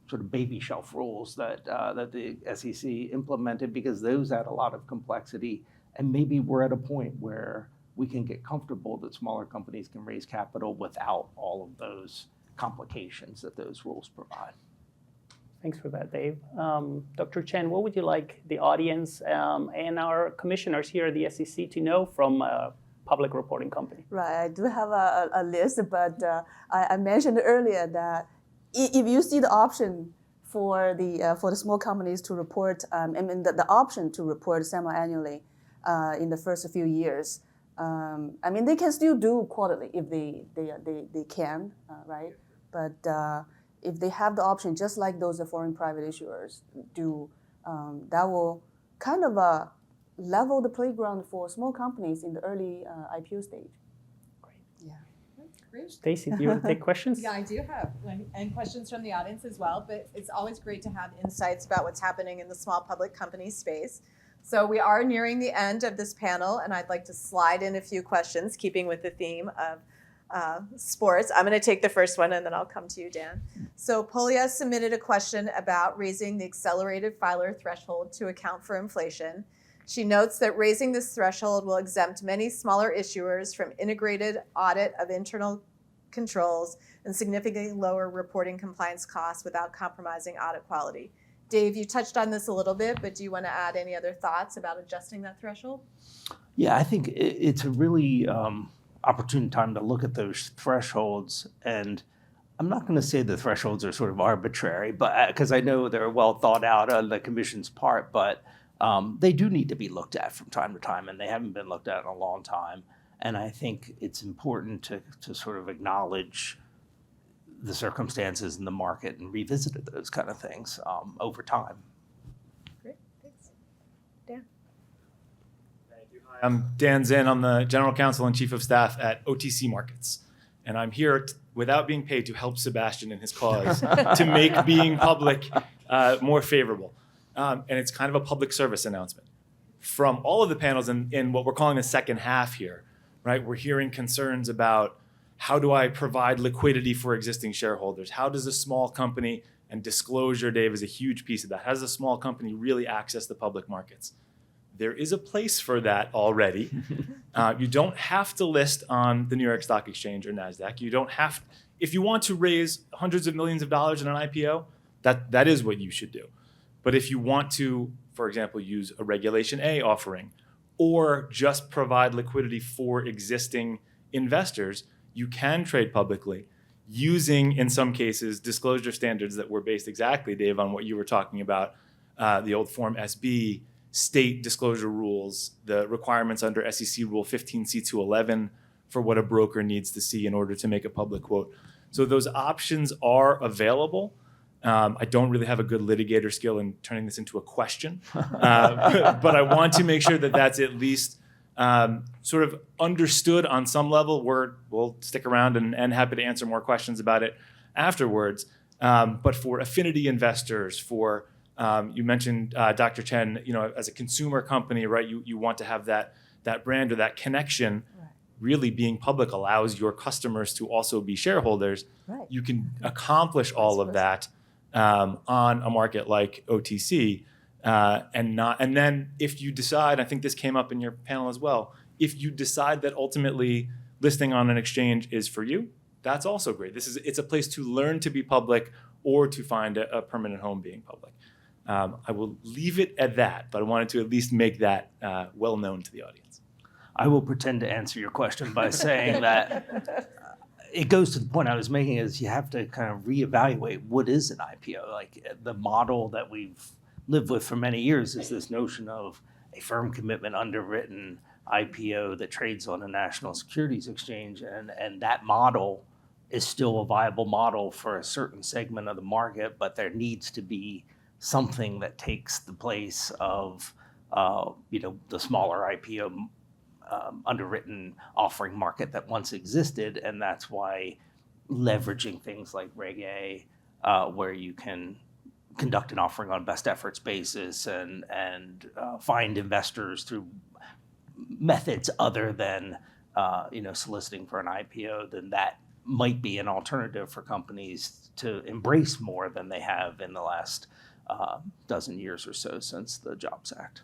sort of baby shelf rules that the SEC implemented, because those add a lot of complexity, and maybe we're at a point where we can get comfortable that smaller companies can raise capital without all of those complications that those rules provide. Thanks for that, Dave. Dr. Chen, what would you like the audience and our commissioners here at the SEC to know from a public reporting company? Right, I do have a list, but I mentioned earlier that if you see the option for the small companies to report, the option to report semi-annually in the first few years, they can still do quarterly if they can, right? But if they have the option, just like those foreign private issuers do, that will kind of level the playground for small companies in the early IPO stage. Great. Yeah. Great. Stacy, do you want to take questions? Yeah, I do have, and questions from the audience as well, but it's always great to have insights about what's happening in the small public company space. So we are nearing the end of this panel, and I'd like to slide in a few questions, keeping with the theme of sports. I'm going to take the first one, and then I'll come to you, Dan. So Polia submitted a question about raising the accelerated filer threshold to account for inflation. She notes that raising this threshold will exempt many smaller issuers from integrated audit of internal controls and significantly lower reporting compliance costs without compromising audit quality. Dave, you touched on this a little bit, but do you want to add any other thoughts about adjusting that threshold? Yeah, I think it's a really opportune time to look at those thresholds. And I'm not going to say the thresholds are sort of arbitrary, but because I know they're well thought out on the commission's part, but they do need to be looked at from time to time, and they haven't been looked at in a long time. And I think it's important to sort of acknowledge the circumstances in the market and revisit those kind of things over time. Great, thanks. Dan? Thank you. Hi, I'm Dan Zinn. I'm the General Counsel and Chief of Staff at OTC Markets. And I'm here without being paid to help Sebastian in his cause to make being public more favorable. And it's kind of a public service announcement. From all of the panels in what we're calling the second half here, right? We're hearing concerns about how do I provide liquidity for existing shareholders? How does a small company, and disclosure, Dave, is a huge piece of that, how does a small company really access the public markets? There is a place for that already. You don't have to list on the New York Stock Exchange or NASDAQ. You don't have, if you want to raise hundreds of millions of dollars in an IPO, that is what you should do. But if you want to, for example, use a Regulation A offering or just provide liquidity for existing investors, you can trade publicly using, in some cases, disclosure standards that were based exactly, Dave, on what you were talking about, the old Form SB, state disclosure rules, the requirements under SEC Rule 15C211 for what a broker needs to see in order to make a public quote. So those options are available. I don't really have a good litigator skill in turning this into a question, but I want to make sure that that's at least sort of understood on some level. We'll stick around and happy to answer more questions about it afterwards. But for affinity investors, for you mentioned Dr. Chen, as a consumer company, right? You want to have that brand or that connection. Right. Really, being public allows your customers to also be shareholders. Right. You can accomplish all of that on a market like OTC. And then if you decide, I think this came up in your panel as well, if you decide that ultimately listing on an exchange is for you, that's also great. It's a place to learn to be public or to find a permanent home being public. I will leave it at that, but I wanted to at least make that well known to the audience. I will pretend to answer your question by saying that it goes to the point I was making is you have to kind of reevaluate what is an IPO. Like the model that we've lived with for many years is this notion of a firm commitment underwritten IPO that trades on a national securities exchange, and that model is still a viable model for a certain segment of the market, but there needs to be something that takes the place of the smaller IPO underwritten offering market that once existed, and that's why leveraging things like Reg A, where you can conduct an offering on best efforts basis and find investors through methods other than soliciting for an IPO, then that might be an alternative for companies to embrace more than they have in the last dozen years or so since the Jobs Act.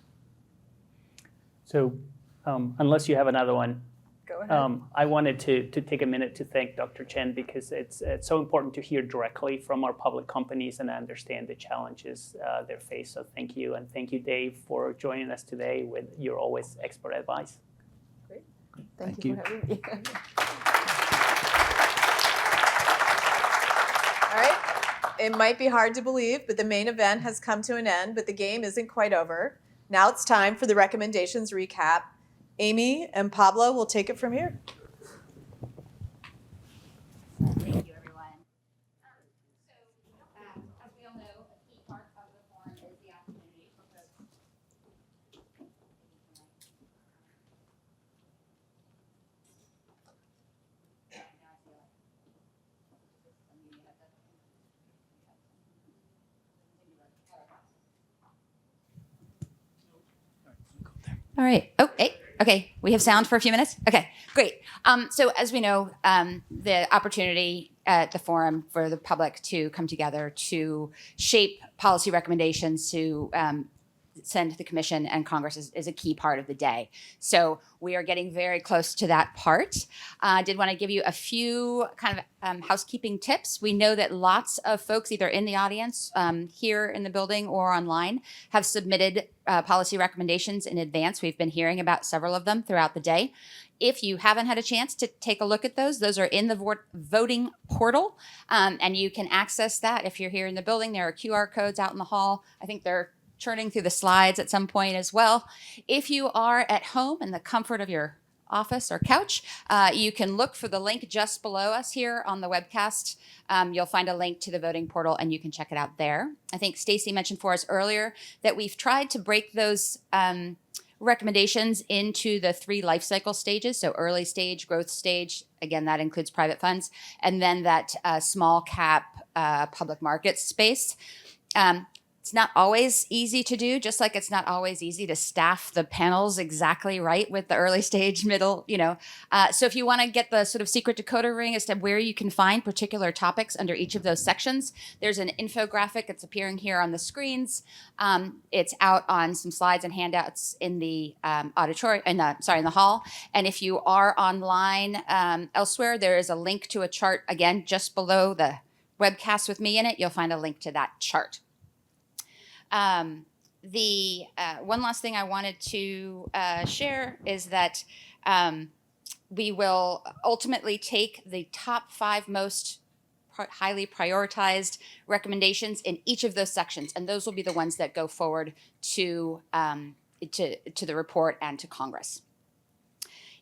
So unless you have another one, Go ahead. I wanted to take a minute to thank Dr. Chen, because it's so important to hear directly from our public companies and understand the challenges they face. So thank you. And thank you, Dave, for joining us today with your always expert advice. Great. Thank you for having me. All right. It might be hard to believe, but the main event has come to an end, but the game isn't quite over. Now it's time for the recommendations recap. Amy and Pablo will take it from here. Thank you, everyone. As we all know, a key part of the forum is the opportunity for folks. All right. Oh, hey. Okay. We have sound for a few minutes. Okay. Great. So as we know, the opportunity at the forum for the public to come together to shape policy recommendations to send to the Commission and Congress is a key part of the day. So we are getting very close to that part. I did want to give you a few kind of housekeeping tips. We know that lots of folks either in the audience here in the building or online have submitted policy recommendations in advance. We've been hearing about several of them throughout the day. If you haven't had a chance to take a look at those are in the voting portal, and you can access that. If you're here in the building, there are QR codes out in the hall. I think they're churning through the slides at some point as well. If you are at home in the comfort of your office or couch, you can look for the link just below us here on the webcast. You'll find a link to the voting portal and you can check it out there. I think Stacy mentioned for us earlier that we've tried to break those recommendations into the 3 life cycle stages. So early stage, growth stage, again, that includes private funds, and then that small cap public markets space. It's not always easy to do, just like it's not always easy to staff the panels exactly right with the early stage, middle, So if you want to get the sort of secret decoder ring as to where you can find particular topics under each of those sections, there's an infographic that's appearing here on the screens. It's out on some slides and handouts in the auditorium, in the hall. And if you are online elsewhere, there is a link to a chart, again, just below the webcast with me in it. You'll find a link to that chart. The one last thing I wanted to share is that we will ultimately take the top 5 most highly prioritized recommendations in each of those sections, and those will be the ones that go forward to the report and to Congress.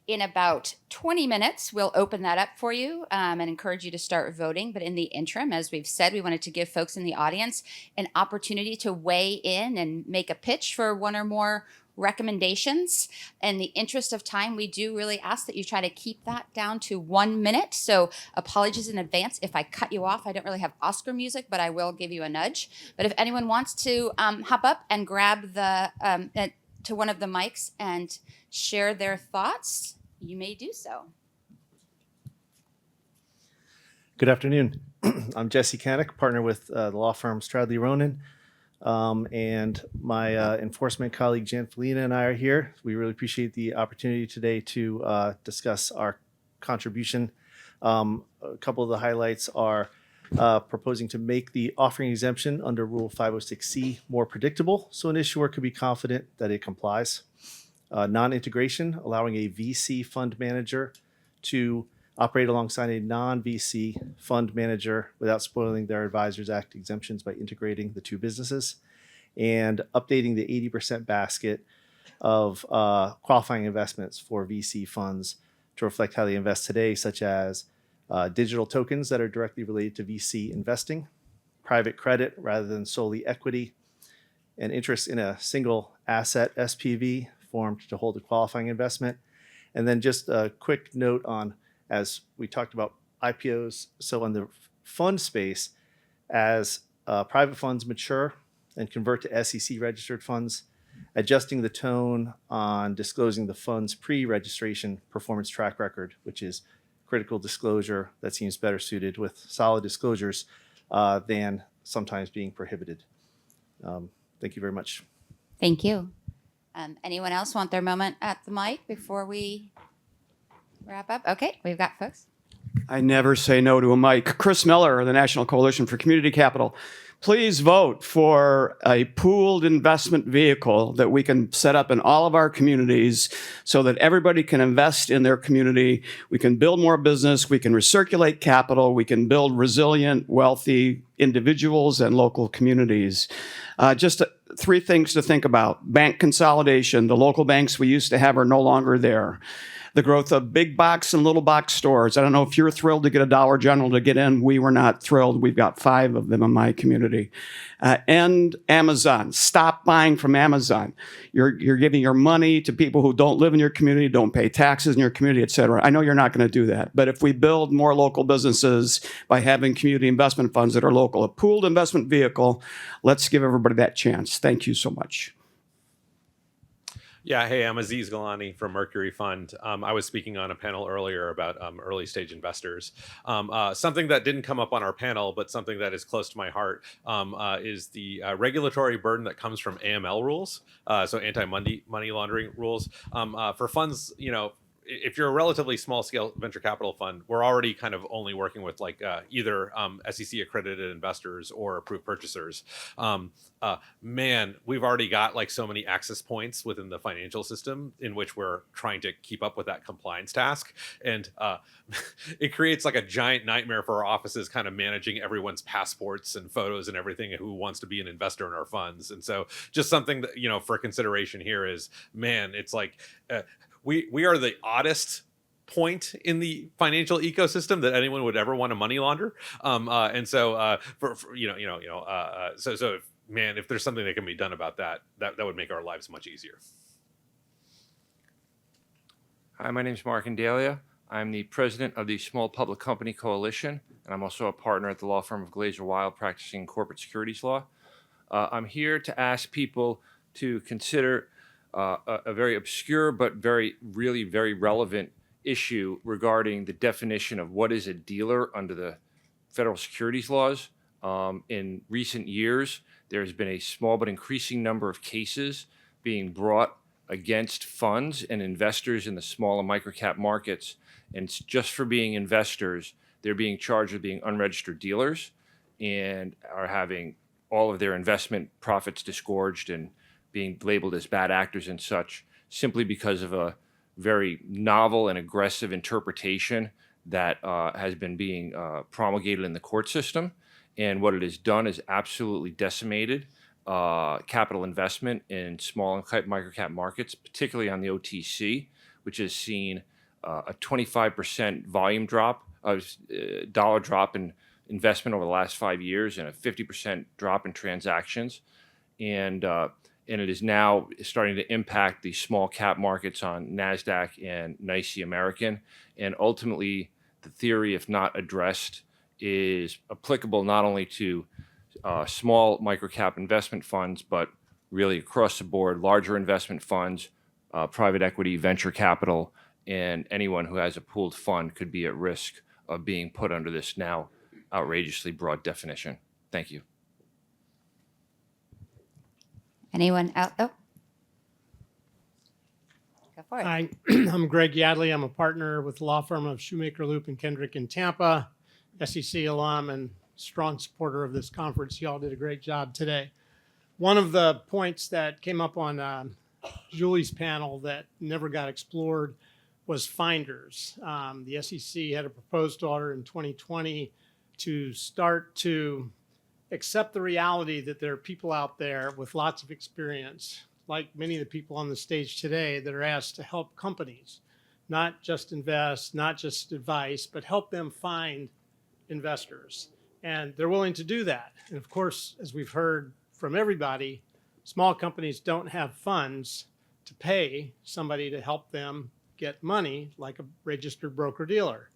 In about 20 minutes, we'll open that up for you and encourage you to start voting. But in the interim, as we've said, we wanted to give folks in the audience an opportunity to weigh in and make a pitch for one or more recommendations. In the interest of time, we do really ask that you try to keep that down to 1 minute. So apologies in advance if I cut you off. I don't really have Oscar music, but I will give you a nudge. But if anyone wants to hop up and grab to one of the mics and share their thoughts, you may do so. Good afternoon. I'm Jesse Canick, partner with the law firm Stradley Ronan, and my enforcement colleague Jan Felina and I are here. We really appreciate the opportunity today to discuss our contribution. A couple of the highlights are proposing to make the offering exemption under Rule 506C more predictable, so an issuer could be confident that it complies. Non-integration, allowing a VC fund manager to operate alongside a non-VC fund manager without spoiling their Advisors Act exemptions by integrating the 2 businesses, and updating the 80% basket of qualifying investments for VC funds to reflect how they invest today, such as digital tokens that are directly related to VC investing, private credit rather than solely equity, and interest in a single asset SPV formed to hold a qualifying investment. And then just a quick note on, as we talked about IPOs, so on the fund space, as private funds mature and convert to SEC registered funds, adjusting the tone on disclosing the fund's pre-registration performance track record, which is critical disclosure that seems better suited with solid disclosures than sometimes being prohibited. Thank you very much. Thank you. Anyone else want their moment at the mic before we wrap up? Okay, we've got folks. I never say no to a mic. Chris Miller, the National Coalition for Community Capital. Please vote for a pooled investment vehicle that we can set up in all of our communities so that everybody can invest in their community. We can build more business. We can recirculate capital. We can build resilient, wealthy individuals and local communities. Just three things to think about. Bank consolidation. The local banks we used to have are no longer there. The growth of big box and little box stores. I don't know if you're thrilled to get a Dollar General to get in. We were not thrilled. We've got 5 of them in my community. And Amazon. Stop buying from Amazon. You're giving your money to people who don't live in your community, don't pay taxes in your community, et cetera. I know you're not going to do that. But if we build more local businesses by having community investment funds that are local, a pooled investment vehicle, let's give everybody that chance. Thank you so much. Yeah, hey, I'm Aziz Galani from Mercury Fund. I was speaking on a panel earlier about early stage investors. Something that didn't come up on our panel, but something that is close to my heart is the regulatory burden that comes from AML rules, so anti-money laundering rules. For funds, you know, if you're a relatively small scale venture capital fund, we're already kind of only working with like either SEC accredited investors or approved purchasers. Man, we've already got like so many access points within the financial system in which we're trying to keep up with that compliance task. And it creates like a giant nightmare for our offices kind of managing everyone's passports and photos and everything who wants to be an investor in our funds. And so just something that, you know, for consideration here is, man, it's like, we are the oddest point in the financial ecosystem that anyone would ever want to money launder, and so so man, if there's something that can be done about that would make our lives much easier. Hi, my name is Mark Indalia. I'm the president of the Small Public Company Coalition, and I'm also a partner at the law firm of Glazer Weil, practicing corporate securities law. I'm here to ask people to consider a very obscure but really very relevant issue regarding the definition of what is a dealer under the federal securities laws. In recent years, there has been a small but increasing number of cases being brought against funds and investors in the small and microcap markets. And just for being investors, they're being charged with being unregistered dealers and are having all of their investment profits disgorged and being labeled as bad actors and such, simply because of a very novel and aggressive interpretation that has been being promulgated in the court system. And what it has done is absolutely decimated capital investment in small and microcap markets, particularly on the OTC, which has seen a 25% volume drop, dollar drop in investment over the last 5 years, and a 50% drop in transactions. And it is now starting to impact the small cap markets on NASDAQ and NYSE American. And ultimately, the theory, if not addressed, is applicable not only to small microcap investment funds, but really across the board, larger investment funds, private equity, venture capital, and anyone who has a pooled fund could be at risk of being put under this now outrageously broad definition. Thank you. Anyone else? Oh. Go for it. Hi, I'm Greg Yadley. I'm a partner with the law firm of Shoemaker, Loop, and Kendrick in Tampa, SEC alum and strong supporter of this conference. You all did a great job today. One of the points that came up on Julie's panel that never got explored was finders. The SEC had a proposed order in 2020 to start to accept the reality that there are people out there with lots of experience, like many of the people on the stage today that are asked to help companies, not just invest, not just advice, but help them find investors. And they're willing to do that. And of course, as we've heard from everybody, small companies don't have funds to pay somebody to help them get money like a registered broker-dealer.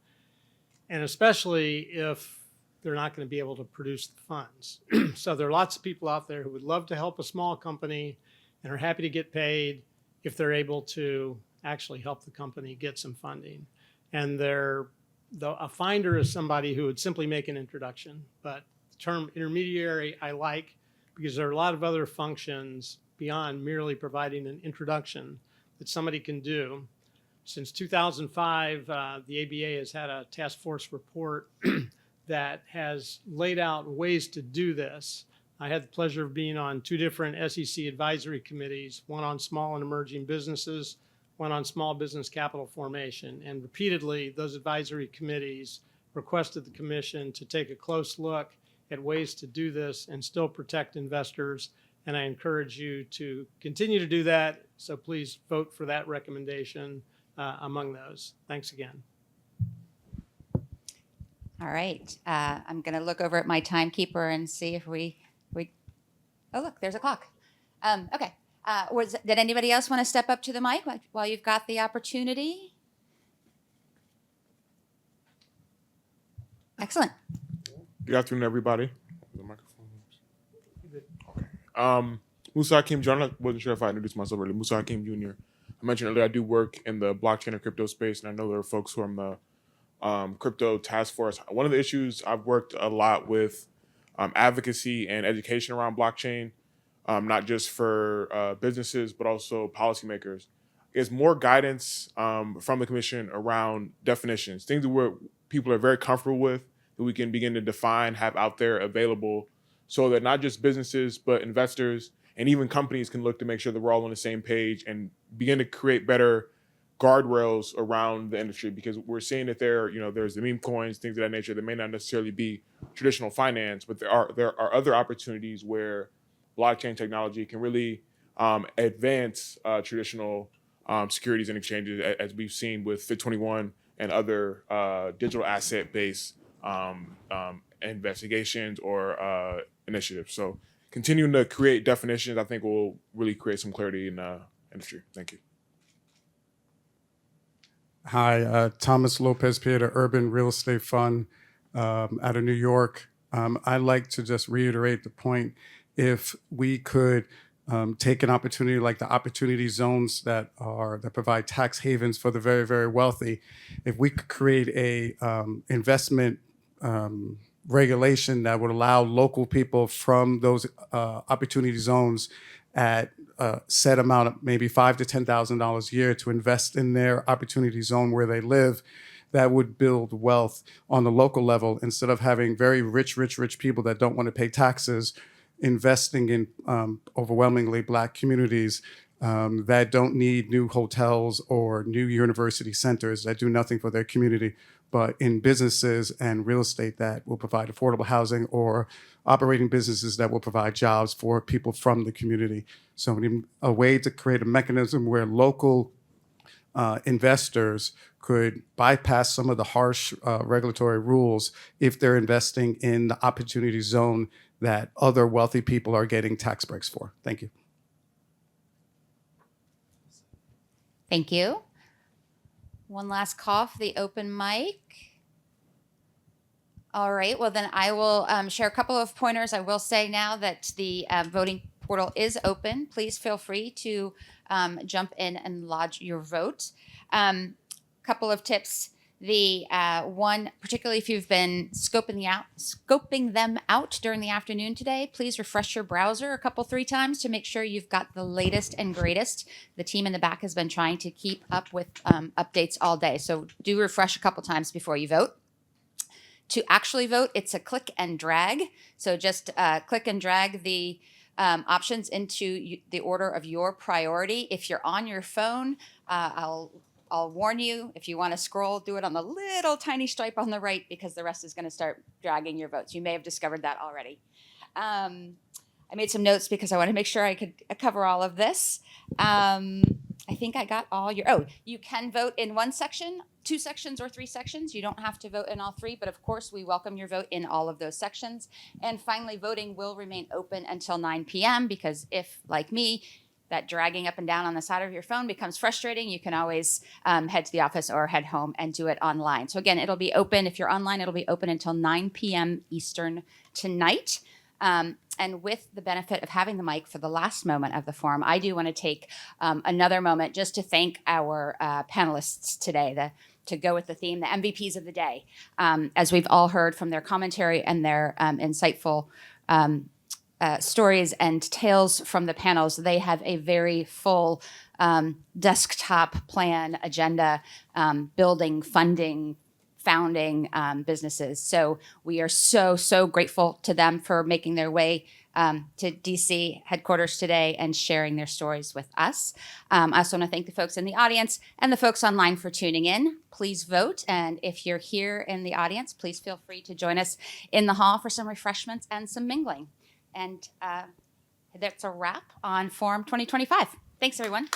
And especially if they're not going to be able to produce the funds. So there are lots of people out there who would love to help a small company and are happy to get paid if they're able to actually help the company get some funding. And a finder is somebody who would simply make an introduction. But the term intermediary I like because there are a lot of other functions beyond merely providing an introduction that somebody can do. Since 2005, the ABA has had a task force report that has laid out ways to do this. I had the pleasure of being on 2 different SEC advisory committees, one on small and emerging businesses, one on small business capital formation. And repeatedly, those advisory committees requested the commission to take a close look at ways to do this and still protect investors. And I encourage you to continue to do that. So please vote for that recommendation among those. Thanks again. All right. I'm going to look over at my timekeeper and see if we oh, look, there's a clock. Okay. Did anybody else want to step up to the mic while you've got the opportunity? Excellent. Good afternoon, everybody. The microphone. Okay. Musa Hakim Jr. I wasn't sure if I introduced myself earlier. Musa Hakim Jr. I mentioned earlier I do work in the blockchain and crypto space, and I know there are folks who are in the crypto task force. One of the issues I've worked a lot with advocacy and education around blockchain, not just for businesses, but also policymakers, is more guidance from the commission around definitions, things that people are very comfortable with, that we can begin to define, have out there available, so that not just businesses, but investors and even companies can look to make sure that we're all on the same page and begin to create better guardrails around the industry, because we're seeing that there's the meme coins, things of that nature that may not necessarily be traditional finance, but there are other opportunities where blockchain technology can really advance traditional securities and exchanges, as we've seen with Fit21 and other digital asset-based investigations or initiatives. So continuing to create definitions, I think, will really create some clarity in the industry. Thank you. Hi, Thomas Lopez Pieta, Urban Real Estate Fund out of New York. I'd like to just reiterate the point. If we could take an opportunity like the opportunity zones that provide tax havens for the very, very wealthy, if we could create a investment regulation that would allow local people from those opportunity zones at a set amount of maybe $5,000 to $10,000 a year to invest in their opportunity zone where they live, that would build wealth on the local level instead of having very rich people that don't want to pay taxes investing in overwhelmingly Black communities that don't need new hotels or new university centers that do nothing for their community, but in businesses and real estate that will provide affordable housing or operating businesses that will provide jobs for people from the community. So we need a way to create a mechanism where local investors could bypass some of the harsh regulatory rules if they're investing in the opportunity zone that other wealthy people are getting tax breaks for. Thank you. Thank you. One last call for the open mic. All right, well then I will share a couple of pointers. I will say now that the voting portal is open. Please feel free to jump in and lodge your vote. Couple of tips. The one, particularly if you've been scoping them out during the afternoon today, please refresh your browser a couple, 3 times to make sure you've got the latest and greatest. The team in the back has been trying to keep up with updates all day. So do refresh a couple times before you vote. To actually vote, it's a click and drag. So just click and drag the options into the order of your priority. If you're on your phone, I'll warn you, if you want to scroll, do it on the little tiny stripe on the right because the rest is going to start dragging your votes. You may have discovered that already. I made some notes because I wanted to make sure I could cover all of this. I think I got all your, you can vote in one section, 2 sections, or 3 sections. You don't have to vote in all 3, but of course we welcome your vote in all of those sections. And finally, voting will remain open until 9 p.m. because if, like me, that dragging up and down on the side of your phone becomes frustrating, you can always head to the office or head home and do it online. So again, it'll be open. If you're online, it'll be open until 9 p.m. Eastern tonight. And with the benefit of having the mic for the last moment of the forum, I do want to take another moment just to thank our panelists today, to go with the theme, the MVPs of the day. As we've all heard from their commentary and their insightful stories and tales from the panels, they have a very full desktop plan agenda, building, funding, founding businesses. So we are so grateful to them for making their way to DC headquarters today and sharing their stories with us. I also want to thank the folks in the audience and the folks online for tuning in. Please vote. And if you're here in the audience, please feel free to join us in the hall for some refreshments and some mingling. And that's a wrap on Forum 2025. Thanks, everyone.